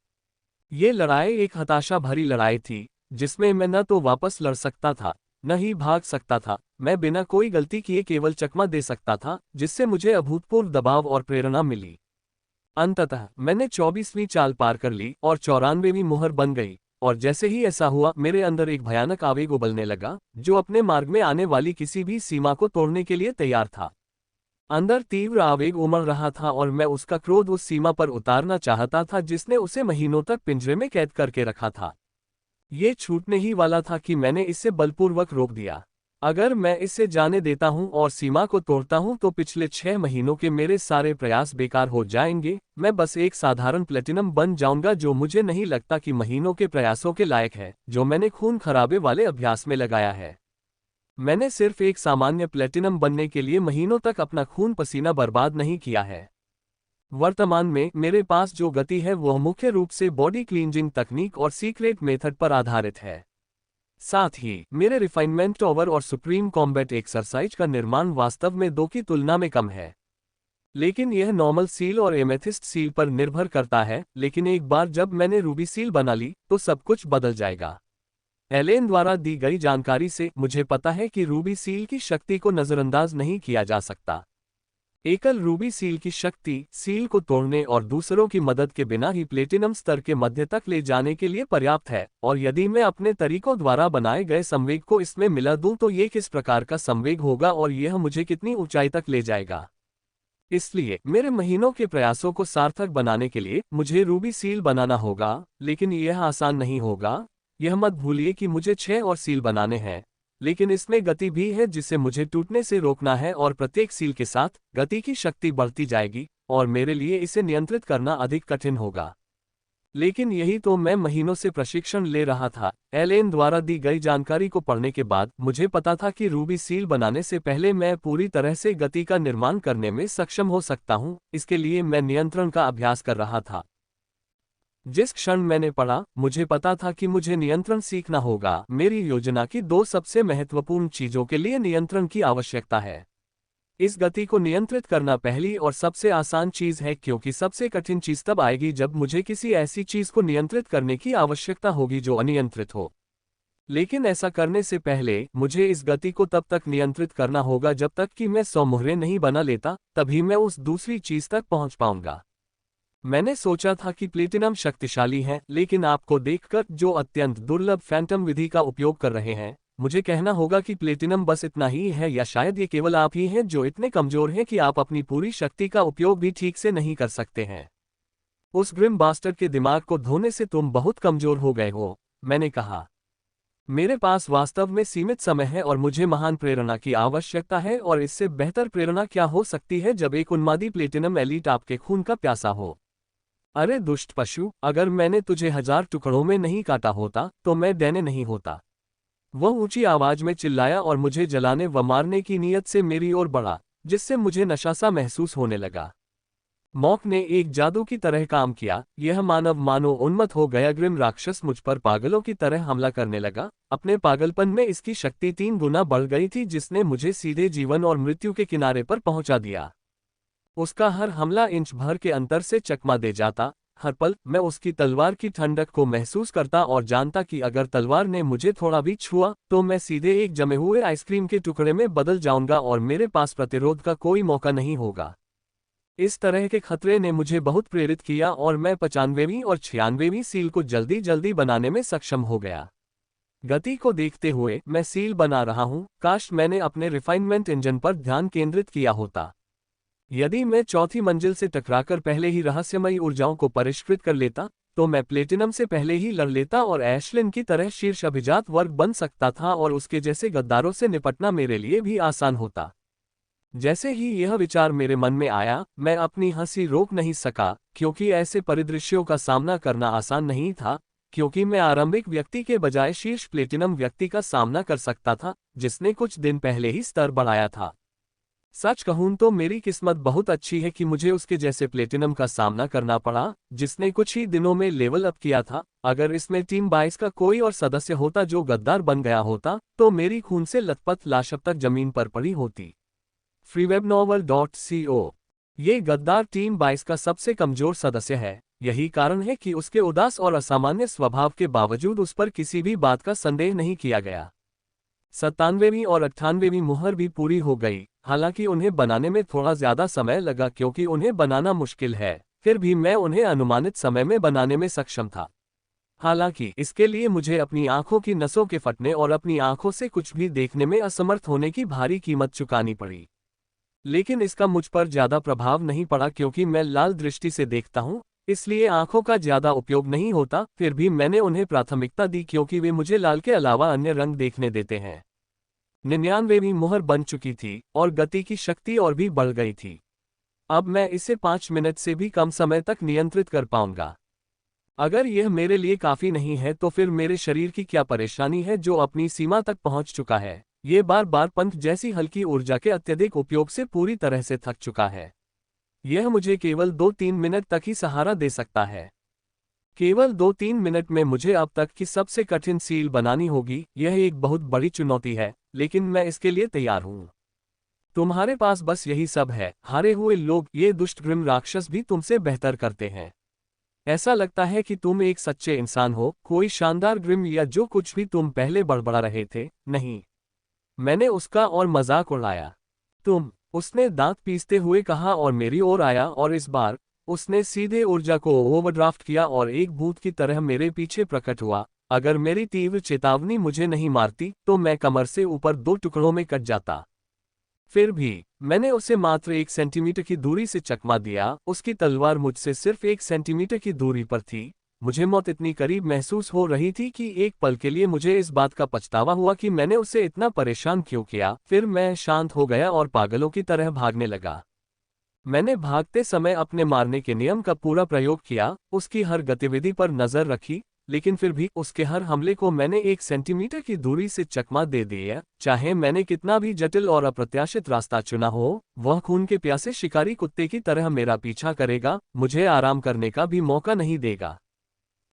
ये लड़ाई एक हताशा भरी लड़ाई थी जिसमें मैं न तो वापस लड़ सकता था, न ही भाग सकता था। मैं बिना कोई गलती किए केवल चकमा दे सकता था, जिससे मुझे अभूतपूर्व दबाव और प्रेरणा मिली। अंततः मैंने 24वीं चाल पार कर ली और 94वीं मोहर बन गई। और जैसे ही ऐसा हुआ, मेरे अंदर एक भयानक आवेग उबलने लगा जो अपने मार्ग में आने वाली किसी भी सीमा को तोड़ने के लिए तैयार था। अंदर तीव्र आवेग उमड़ रहा था और मैं उसका क्रोध उस सीमा पर उतारना चाहता था जिसने उसे महीनों तक पिंजरे में कैद करके रखा था। ये छूटने ही वाला था कि मैंने इसे बलपूर्वक रोक दिया। अगर मैं इसे जाने देता हूं और सीमा को तोड़ता हूं तो पिछले 6 महीनों के मेरे सारे प्रयास बेकार हो जाएंगे। मैं बस एक साधारण प्लेटिनम बन जाऊंगा जो मुझे नहीं लगता कि महीनों के प्रयासों के लायक है जो मैंने खून खराबे वाले अभ्यास में लगाया है। मैंने सिर्फ एक सामान्य प्लेटिनम बनने के लिए महीनों तक अपना खून पसीना बर्बाद नहीं किया है। वर्तमान में मेरे पास जो गति है वह मुख्य रूप से बॉडी क्लींजिंग तकनीक और सीक्रेट मेथड पर आधारित है। साथ ही मेरे रिफाइनमेंट टॉवर और सुप्रीम कॉम्बैट एक्सरसाइज का निर्माण वास्तव में 2 की तुलना में कम है। लेकिन यह नॉर्मल सील और एमेथिस्ट सील पर निर्भर करता है। लेकिन एक बार जब मैंने रूबी सील बना ली तो सब कुछ बदल जाएगा। एलेन द्वारा दी गई जानकारी से मुझे पता है कि रूबी सील की शक्ति को नजरअंदाज नहीं किया जा सकता। एकल रूबी सील की शक्ति सील को तोड़ने और दूसरों की मदद के बिना ही प्लेटिनम स्तर के मध्य तक ले जाने के लिए पर्याप्त है। और यदि मैं अपने तरीकों द्वारा बनाए गए संवेग को इसमें मिला दूं तो ये किस प्रकार का संवेग होगा और यह मुझे कितनी ऊंचाई तक ले जाएगा। इसलिए मेरे महीनों के प्रयासों को सार्थक बनाने के लिए मुझे रूबी सील बनाना होगा, लेकिन यह आसान नहीं होगा। यह मत भूलिए कि मुझे 6 और सील बनाने हैं, लेकिन इसमें गति भी है जिसे मुझे टूटने से रोकना है, और प्रत्येक सील के साथ गति की शक्ति बढ़ती जाएगी और मेरे लिए इसे नियंत्रित करना अधिक कठिन होगा। लेकिन यही तो मैं महीनों से प्रशिक्षण ले रहा था। एलेन द्वारा दी गई जानकारी को पढ़ने के बाद मुझे पता था कि रूबी सील बनाने से पहले मैं पूरी तरह से गति का निर्माण करने में सक्षम हो सकता हूं। इसके लिए मैं नियंत्रण का अभ्यास कर रहा था। जिस क्षण मैंने पढ़ा, मुझे पता था कि मुझे नियंत्रण सीखना होगा। मेरी योजना की 2 सबसे महत्वपूर्ण चीजों के लिए नियंत्रण की आवश्यकता है। इस गति को नियंत्रित करना पहली और सबसे आसान चीज है, क्योंकि सबसे कठिन चीज तब आएगी जब मुझे किसी ऐसी चीज को नियंत्रित करने की आवश्यकता होगी जो अनियंत्रित हो। लेकिन ऐसा करने से पहले मुझे इस गति को तब तक नियंत्रित करना होगा जब तक कि मैं 100 मुहरें नहीं बना लेता, तभी मैं उस दूसरी चीज तक पहुंच पाऊंगा। मैंने सोचा था कि प्लेटिनम शक्तिशाली है, लेकिन आपको देखकर जो अत्यंत दुर्लभ फैंटम विधि का उपयोग कर रहे हैं, मुझे कहना होगा कि प्लेटिनम बस इतना ही है, या शायद ये केवल आप ही हैं जो इतने कमजोर हैं कि आप अपनी पूरी शक्ति का उपयोग भी ठीक से नहीं कर सकते हैं। उस ग्रिम बास्टर्ड के दिमाग को धोने से तुम बहुत कमजोर हो गए हो, मैंने कहा। मेरे पास वास्तव में सीमित समय है और मुझे महान प्रेरणा की आवश्यकता है, और इससे बेहतर प्रेरणा क्या हो सकती है जब एक उन्मादी प्लेटिनम एलीट आपके खून का प्यासा हो। अरे दुष्ट पशु, अगर मैंने तुझे 1000 टुकड़ों में नहीं काटा होता तो मैं डैने नहीं होता। वह ऊंची आवाज में चिल्लाया और मुझे जलाने व मारने की नीयत से मेरी ओर बढ़ा, जिससे मुझे नशा सा महसूस होने लगा। मॉक ने एक जादू की तरह काम किया। यह मानव मानो उन्मत्त हो गया। ग्रिम राक्षस मुझ पर पागलों की तरह हमला करने लगा। अपने पागलपन में इसकी शक्ति 3 गुना बढ़ गई थी, जिसने मुझे सीधे जीवन और मृत्यु के किनारे पर पहुंचा दिया। उसका हर हमला इंच भर के अंतर से चकमा दे जाता। हर पल मैं उसकी तलवार की ठंडक को महसूस करता और जानता कि अगर तलवार ने मुझे थोड़ा भी छुआ तो मैं सीधे एक जमे हुए आइसक्रीम के टुकड़े में बदल जाऊंगा और मेरे पास प्रतिरोध का कोई मौका नहीं होगा। इस तरह के खतरे ने मुझे बहुत प्रेरित किया और मैं 95वीं और 96वीं सील को जल्दी जल्दी बनाने में सक्षम हो गया। गति को देखते हुए मैं सील बना रहा हूं। काश मैंने अपने रिफाइनमेंट इंजन पर ध्यान केंद्रित किया होता। यदि मैं चौथी मंजिल से टकराकर पहले ही रहस्यमयी ऊर्जाओं को परिष्कृत कर लेता, तो मैं प्लेटिनम से पहले ही लड़ लेता और एशलिन की तरह शीर्ष अभिजात वर्ग बन सकता था, और उसके जैसे गद्दारों से निपटना मेरे लिए भी आसान होता। जैसे ही यह विचार मेरे मन में आया, मैं अपनी हंसी रोक नहीं सका, क्योंकि ऐसे परिदृश्यों का सामना करना आसान नहीं था, क्योंकि मैं आरंभिक व्यक्ति के बजाय शीर्ष प्लेटिनम व्यक्ति का सामना कर सकता था, जिसने कुछ दिन पहले ही स्तर बढ़ाया था। सच कहूं तो मेरी किस्मत बहुत अच्छी है कि मुझे उसके जैसे प्लेटिनम का सामना करना पड़ा, जिसने कुछ ही दिनों में लेवल अप किया था। अगर इसमें टीम 22 का कोई और सदस्य होता जो गद्दार बन गया होता, तो मेरी खून से लथपथ लाश अब तक जमीन पर पड़ी होती। freewebnovel.co। ये गद्दार टीम 22 का सबसे कमजोर सदस्य है। यही कारण है कि उसके उदास और असामान्य स्वभाव के बावजूद उस पर किसी भी बात का संदेह नहीं किया गया। 97वीं और 98वीं मुहर भी पूरी हो गई। हालांकि उन्हें बनाने में थोड़ा ज्यादा समय लगा, क्योंकि उन्हें बनाना मुश्किल है, फिर भी मैं उन्हें अनुमानित समय में बनाने में सक्षम था। हालांकि इसके लिए मुझे अपनी आंखों की नसों के फटने और अपनी आंखों से कुछ भी देखने में असमर्थ होने की भारी कीमत चुकानी पड़ी। लेकिन इसका मुझ पर ज्यादा प्रभाव नहीं पड़ा, क्योंकि मैं लाल दृष्टि से देखता हूं, इसलिए आंखों का ज्यादा उपयोग नहीं होता। फिर भी मैंने उन्हें प्राथमिकता दी, क्योंकि वे मुझे लाल के अलावा अन्य रंग देखने देते हैं। 99वीं मुहर बन चुकी थी और गति की शक्ति और भी बढ़ गई थी। अब मैं इसे 5 मिनट से भी कम समय तक नियंत्रित कर पाऊंगा। अगर यह मेरे लिए काफी नहीं है तो फिर मेरे शरीर की क्या परेशानी है, जो अपनी सीमा तक पहुंच चुका है। ये बार बार पंख जैसी हल्की ऊर्जा के अत्यधिक उपयोग से पूरी तरह से थक चुका है। यह मुझे केवल 2-3 मिनट तक ही सहारा दे सकता है। केवल 2-3 मिनट में मुझे अब तक की सबसे कठिन सील बनानी होगी। यह एक बहुत बड़ी चुनौती है, लेकिन मैं इसके लिए तैयार हूं। तुम्हारे पास बस यही सब है। हारे हुए लोग, ये दुष्ट ग्रिम राक्षस भी तुमसे बेहतर करते हैं। ऐसा लगता है कि तुम एक सच्चे इंसान हो, कोई शानदार ग्रिम या जो कुछ भी तुम पहले बड़बड़ा रहे थे। नहीं, मैंने उसका और मजाक उड़ाया। उसने दांत पीसते हुए कहा और मेरी ओर आया, और इस बार उसने सीधे ऊर्जा को ओवरड्राफ्ट किया और एक भूत की तरह मेरे पीछे प्रकट हुआ। अगर मेरी तीव्र चेतावनी मुझे नहीं मारती तो मैं कमर से ऊपर 2 टुकड़ों में कट जाता। फिर भी मैंने उसे मात्र 1 सेंटीमीटर की दूरी से चकमा दिया। उसकी तलवार मुझसे सिर्फ 1 सेंटीमीटर की दूरी पर थी। मुझे मौत इतनी करीब महसूस हो रही थी कि एक पल के लिए मुझे इस बात का पछतावा हुआ कि मैंने उसे इतना परेशान क्यों किया। फिर मैं शांत हो गया और पागलों की तरह भागने लगा। मैंने भागते समय अपने मारने के नियम का पूरा प्रयोग किया, उसकी हर गतिविधि पर नजर रखी, लेकिन फिर भी उसके हर हमले को मैंने 1 सेंटीमीटर की दूरी से चकमा दे दिया। चाहे मैंने कितना भी जटिल और अप्रत्याशित रास्ता चुना हो, वह खून के प्यासे शिकारी कुत्ते की तरह मेरा पीछा करेगा, मुझे आराम करने का भी मौका नहीं देगा।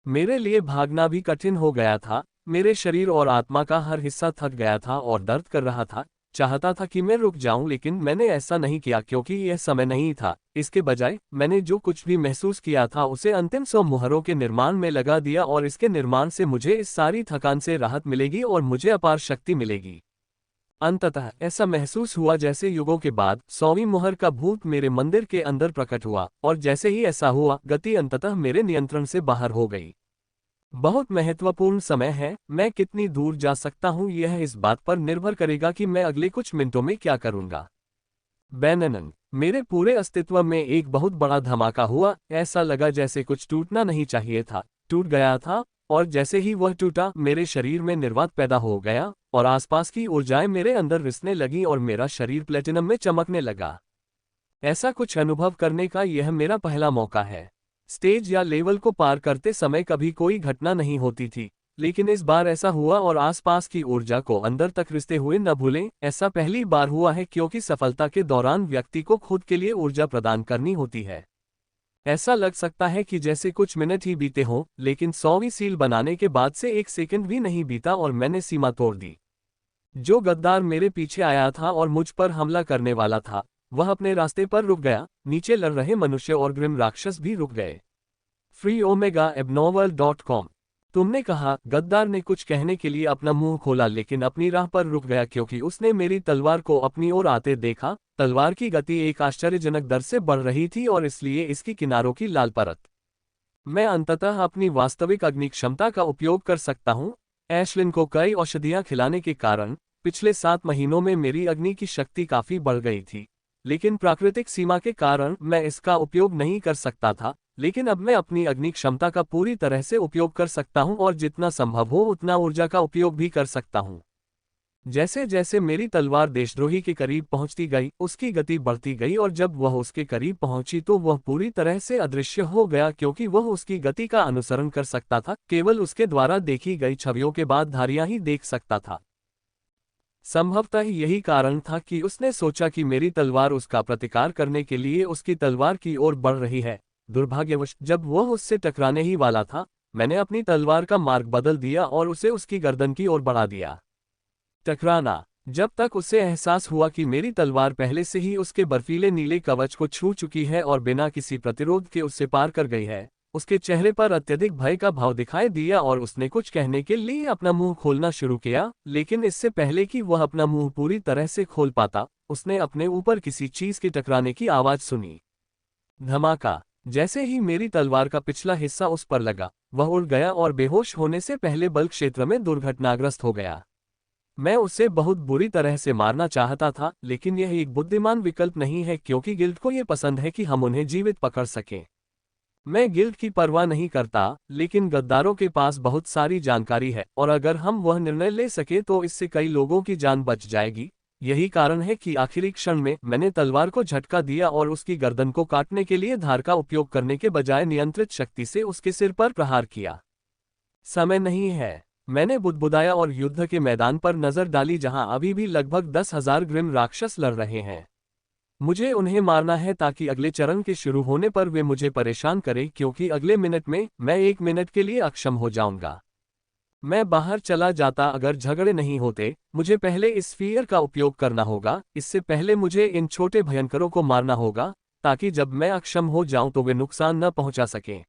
मेरे लिए भागना भी कठिन हो गया था। मेरे शरीर और आत्मा का हर हिस्सा थक गया था और दर्द कर रहा था। चाहता था कि मैं रुक जाऊं, लेकिन मैंने ऐसा नहीं किया क्योंकि यह समय नहीं था। इसके बजाय मैंने जो कुछ भी महसूस किया था उसे अंतिम 100 मुहरों के निर्माण में लगा दिया, और इसके निर्माण से मुझे इस सारी थकान से राहत मिलेगी और मुझे अपार शक्ति मिलेगी। अंततः ऐसा महसूस हुआ जैसे युगों के बाद 100वीं मुहर का भूत मेरे मंदिर के अंदर प्रकट हुआ, और जैसे ही ऐसा हुआ, गति अंततः मेरे नियंत्रण से बाहर हो गई। बहुत महत्वपूर्ण समय है। मैं कितनी दूर जा सकता हूं यह इस बात पर निर्भर करेगा कि मैं अगले कुछ मिनटों में क्या करूंगा। बैननन। मेरे पूरे अस्तित्व में एक बहुत बड़ा धमाका हुआ। ऐसा लगा जैसे कुछ टूटना नहीं चाहिए था, टूट गया था, और जैसे ही वह टूटा, मेरे शरीर में निर्वात पैदा हो गया और आसपास की ऊर्जाएं मेरे अंदर रिसने लगी और मेरा शरीर प्लेटिनम में चमकने लगा। ऐसा कुछ अनुभव करने का यह मेरा पहला मौका है। स्टेज या लेवल को पार करते समय कभी कोई घटना नहीं होती थी, लेकिन इस बार ऐसा हुआ, और आसपास की ऊर्जा को अंदर तक रिश्ते हुए न भूलें। ऐसा पहली बार हुआ है क्योंकि सफलता के दौरान व्यक्ति को खुद के लिए ऊर्जा प्रदान करनी होती है। ऐसा लग सकता है कि जैसे कुछ मिनट ही बीते हों, लेकिन 100वीं सील बनाने के बाद से 1 सेकंड भी नहीं बीता और मैंने सीमा तोड़ दी। जो गद्दार मेरे पीछे आया था और मुझ पर हमला करने वाला था, वह अपने रास्ते पर रुक गया। नीचे लड़ रहे मनुष्य और ग्रिम राक्षस भी रुक गए। freeomegaabnormal.com। तुमने कहा, गद्दार ने कुछ कहने के लिए अपना मुंह खोला, लेकिन अपनी राह पर रुक गया क्योंकि उसने मेरी तलवार को अपनी ओर आते देखा। तलवार की गति एक आश्चर्यजनक दर से बढ़ रही थी और इसलिए इसकी किनारों की लाल परत। मैं अंततः अपनी वास्तविक अग्नि क्षमता का उपयोग कर सकता हूं। एशलिन को कई औषधियां खिलाने के कारण पिछले 7 महीनों में मेरी अग्नि की शक्ति काफी बढ़ गई थी, लेकिन प्राकृतिक सीमा के कारण मैं इसका उपयोग नहीं कर सकता था। लेकिन अब मैं अपनी अग्नि क्षमता का पूरी तरह से उपयोग कर सकता हूं और जितना संभव हो उतना ऊर्जा का उपयोग भी कर सकता हूं। जैसे जैसे मेरी तलवार देशद्रोही के करीब पहुंचती गई, उसकी गति बढ़ती गई, और जब वह उसके करीब पहुंची तो वह पूरी तरह से अदृश्य हो गया क्योंकि वह उसकी गति का अनुसरण कर सकता था। केवल उसके द्वारा देखी गई छवियों के बाद धारियां ही देख सकता था। संभवतः यही कारण था कि उसने सोचा कि मेरी तलवार उसका प्रतिकार करने के लिए उसकी तलवार की ओर बढ़ रही है। दुर्भाग्यवश जब वह उससे टकराने ही वाला था, मैंने अपनी तलवार का मार्ग बदल दिया और उसे उसकी गर्दन की ओर बढ़ा दिया। टकराना। जब तक उसे एहसास हुआ कि मेरी तलवार पहले से ही उसके बर्फीले नीले कवच को छू चुकी है और बिना किसी प्रतिरोध के उससे पार कर गई है, उसके चेहरे पर अत्यधिक भय का भाव दिखाई दिया और उसने कुछ कहने के लिए अपना मुंह खोलना शुरू किया। लेकिन इससे पहले कि वह अपना मुंह पूरी तरह से खोल पाता, उसने अपने ऊपर किसी चीज के टकराने की आवाज सुनी। धमाका। जैसे ही मेरी तलवार का पिछला हिस्सा उस पर लगा, वह उड़ गया और बेहोश होने से पहले बल क्षेत्र में दुर्घटनाग्रस्त हो गया। मैं उसे बहुत बुरी तरह से मारना चाहता था, लेकिन यह एक बुद्धिमान विकल्प नहीं है क्योंकि गिल्ड को यह पसंद है कि हम उन्हें जीवित पकड़ सकें। मैं गिल्ड की परवाह नहीं करता, लेकिन गद्दारों के पास बहुत सारी जानकारी है, और अगर हम वह निर्णय ले सके तो इससे कई लोगों की जान बच जाएगी। यही कारण है कि आखिरी क्षण में मैंने तलवार को झटका दिया और उसकी गर्दन को काटने के लिए धार का उपयोग करने के बजाय नियंत्रित शक्ति से उसके सिर पर प्रहार किया। समय नहीं है। मैंने बुदबुदाया और युद्ध के मैदान पर नजर डाली जहां अभी भी लगभग 10,000 ग्रिम राक्षस लड़ रहे हैं। मुझे उन्हें मारना है ताकि अगले चरण के शुरू होने पर वे मुझे परेशान करें, क्योंकि अगले मिनट में मैं 1 मिनट के लिए अक्षम हो जाऊंगा। मैं बाहर चला जाता अगर झगड़े नहीं होते। मुझे पहले इस स्फीयर का उपयोग करना होगा। इससे पहले मुझे इन छोटे भयंकरों को मारना होगा, ताकि जब मैं अक्षम हो जाऊं तो वे नुकसान न पहुंचा सकें।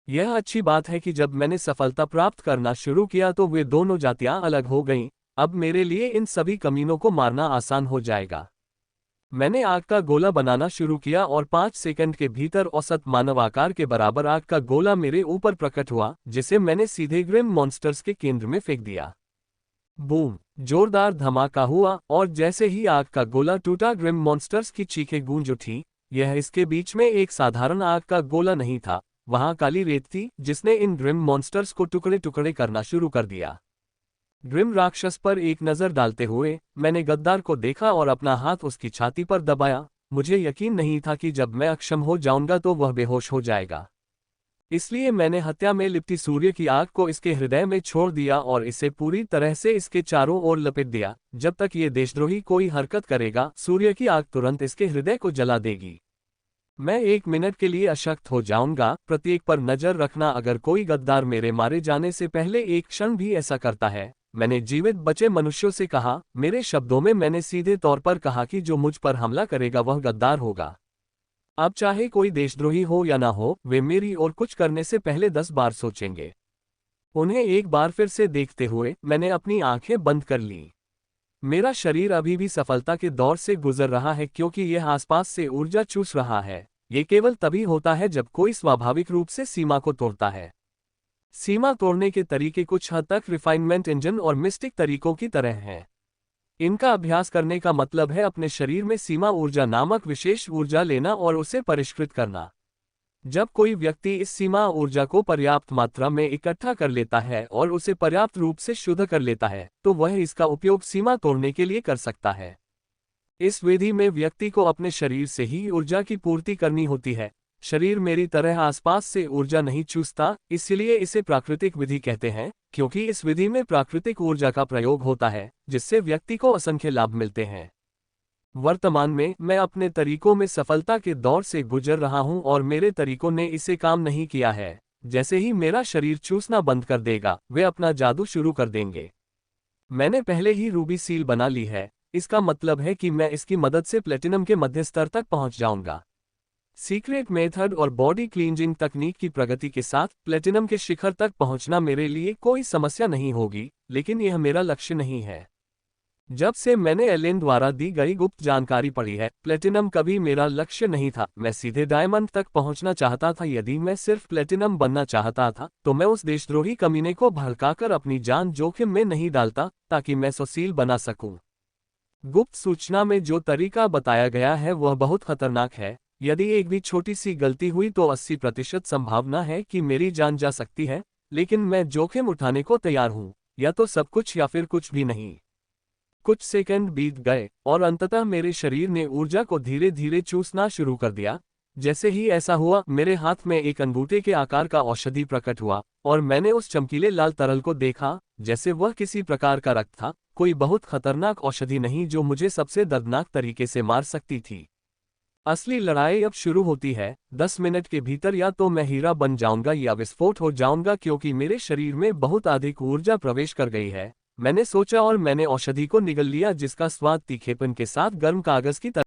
यह अच्छी बात है कि जब मैंने सफलता प्राप्त करना शुरू किया तो वे दोनों जातियां अलग हो गईं। अब मेरे लिए इन सभी कमीनों को मारना आसान हो जाएगा। मैंने आग का गोला बनाना शुरू किया और 5 सेकंड के भीतर औसत मानव आकार के बराबर आग का गोला मेरे ऊपर प्रकट हुआ, जिसे मैंने सीधे ग्रिम मॉन्स्टर्स के केंद्र में फेंक दिया। बूम! जोरदार धमाका हुआ और जैसे ही आग का गोला टूटा ग्रिम मॉन्स्टर्स की चीखें गूंज उठी। यह इसके बीच में एक साधारण आग का गोला नहीं था, वहां काली रेत थी जिसने इन ग्रिम मॉन्स्टर्स को टुकड़े टुकड़े करना शुरू कर दिया। ग्रिम राक्षस पर एक नजर डालते हुए मैंने गद्दार को देखा और अपना हाथ उसकी छाती पर दबाया। मुझे यकीन नहीं था कि जब मैं अक्षम हो जाऊंगा तो वह बेहोश हो जाएगा। इसलिए मैंने हत्या में लिपटी सूर्य की आग को इसके हृदय में छोड़ दिया और इसे पूरी तरह से इसके चारों ओर लपेट दिया। जब तक ये देशद्रोही कोई हरकत करेगा, सूर्य की आग तुरंत इसके हृदय को जला देगी। मैं 1 मिनट के लिए अशक्त हो जाऊंगा, प्रत्येक पर नजर रखना। अगर कोई गद्दार मेरे मारे जाने से पहले एक क्षण भी ऐसा करता है, मैंने जीवित बचे मनुष्यों से कहा, मेरे शब्दों में मैंने सीधे तौर पर कहा कि जो मुझ पर हमला करेगा वह गद्दार होगा। अब चाहे कोई देशद्रोही हो या ना हो, वे मेरी ओर कुछ करने से पहले 10 बार सोचेंगे। उन्हें एक बार फिर से देखते हुए मैंने अपनी आंखें बंद कर लीं। मेरा शरीर अभी भी सफलता के दौर से गुजर रहा है क्योंकि यह आसपास से ऊर्जा चूस रहा है। ये केवल तभी होता है जब कोई स्वाभाविक रूप से सीमा को तोड़ता है। सीमा तोड़ने के तरीके कुछ हद तक रिफाइनमेंट इंजन और मिस्टिक तरीकों की तरह हैं। इनका अभ्यास करने का मतलब है अपने शरीर में सीमा ऊर्जा नामक विशेष ऊर्जा लेना और उसे परिष्कृत करना। जब कोई व्यक्ति इस सीमा ऊर्जा को पर्याप्त मात्रा में इकट्ठा कर लेता है और उसे पर्याप्त रूप से शुद्ध कर लेता है, तो वह इसका उपयोग सीमा तोड़ने के लिए कर सकता है। इस विधि में व्यक्ति को अपने शरीर से ही ऊर्जा की पूर्ति करनी होती है। शरीर मेरी तरह आसपास से ऊर्जा नहीं चूसता, इसलिए इसे प्राकृतिक विधि कहते हैं, क्योंकि इस विधि में प्राकृतिक ऊर्जा का प्रयोग होता है, जिससे व्यक्ति को असंख्य लाभ मिलते हैं। वर्तमान में मैं अपने तरीकों में सफलता के दौर से गुजर रहा हूं और मेरे तरीकों ने इसे काम नहीं किया है। जैसे ही मेरा शरीर चूसना बंद कर देगा, वे अपना जादू शुरू कर देंगे। मैंने पहले ही रूबी सील बना ली है, इसका मतलब है कि मैं इसकी मदद से प्लेटिनम के मध्य स्तर तक पहुंच जाऊंगा। सीक्रेट मेथड और बॉडी क्लींजिंग तकनीक की प्रगति के साथ प्लेटिनम के शिखर तक पहुंचना मेरे लिए कोई समस्या नहीं होगी, लेकिन यह मेरा लक्ष्य नहीं है। जब से मैंने एलेन द्वारा दी गई गुप्त जानकारी पढ़ी है, प्लेटिनम कभी मेरा लक्ष्य नहीं था। मैं सीधे डायमंड तक पहुंचना चाहता था। यदि मैं सिर्फ प्लेटिनम बनना चाहता था, तो मैं उस देशद्रोही कमीने को भड़काकर अपनी जान जोखिम में नहीं डालता, ताकि मैं सोसील बना सकूं। गुप्त सूचना में जो तरीका बताया गया है वह बहुत खतरनाक है। यदि एक भी छोटी सी गलती हुई तो 80% संभावना है कि मेरी जान जा सकती है, लेकिन मैं जोखिम उठाने को तैयार हूं, या तो सब कुछ या फिर कुछ भी नहीं। कुछ सेकंड बीत गए और अंततः मेरे शरीर ने ऊर्जा को धीरे धीरे चूसना शुरू कर दिया। जैसे ही ऐसा हुआ, मेरे हाथ में एक अंगूठे के आकार का औषधि प्रकट हुआ और मैंने उस चमकीले लाल तरल को देखा, जैसे वह किसी प्रकार का रक्त था। कोई बहुत खतरनाक औषधि नहीं जो मुझे सबसे दर्दनाक तरीके से मार सकती थी। असली लड़ाई अब शुरू होती है। 10 मिनट के भीतर या तो मैं हीरा बन जाऊंगा या विस्फोट हो जाऊंगा, क्योंकि मेरे शरीर में बहुत अधिक ऊर्जा प्रवेश कर गई है। मैंने सोचा और मैंने औषधि को निगल लिया, जिसका स्वाद तीखेपन के साथ गर्म कागज की तरह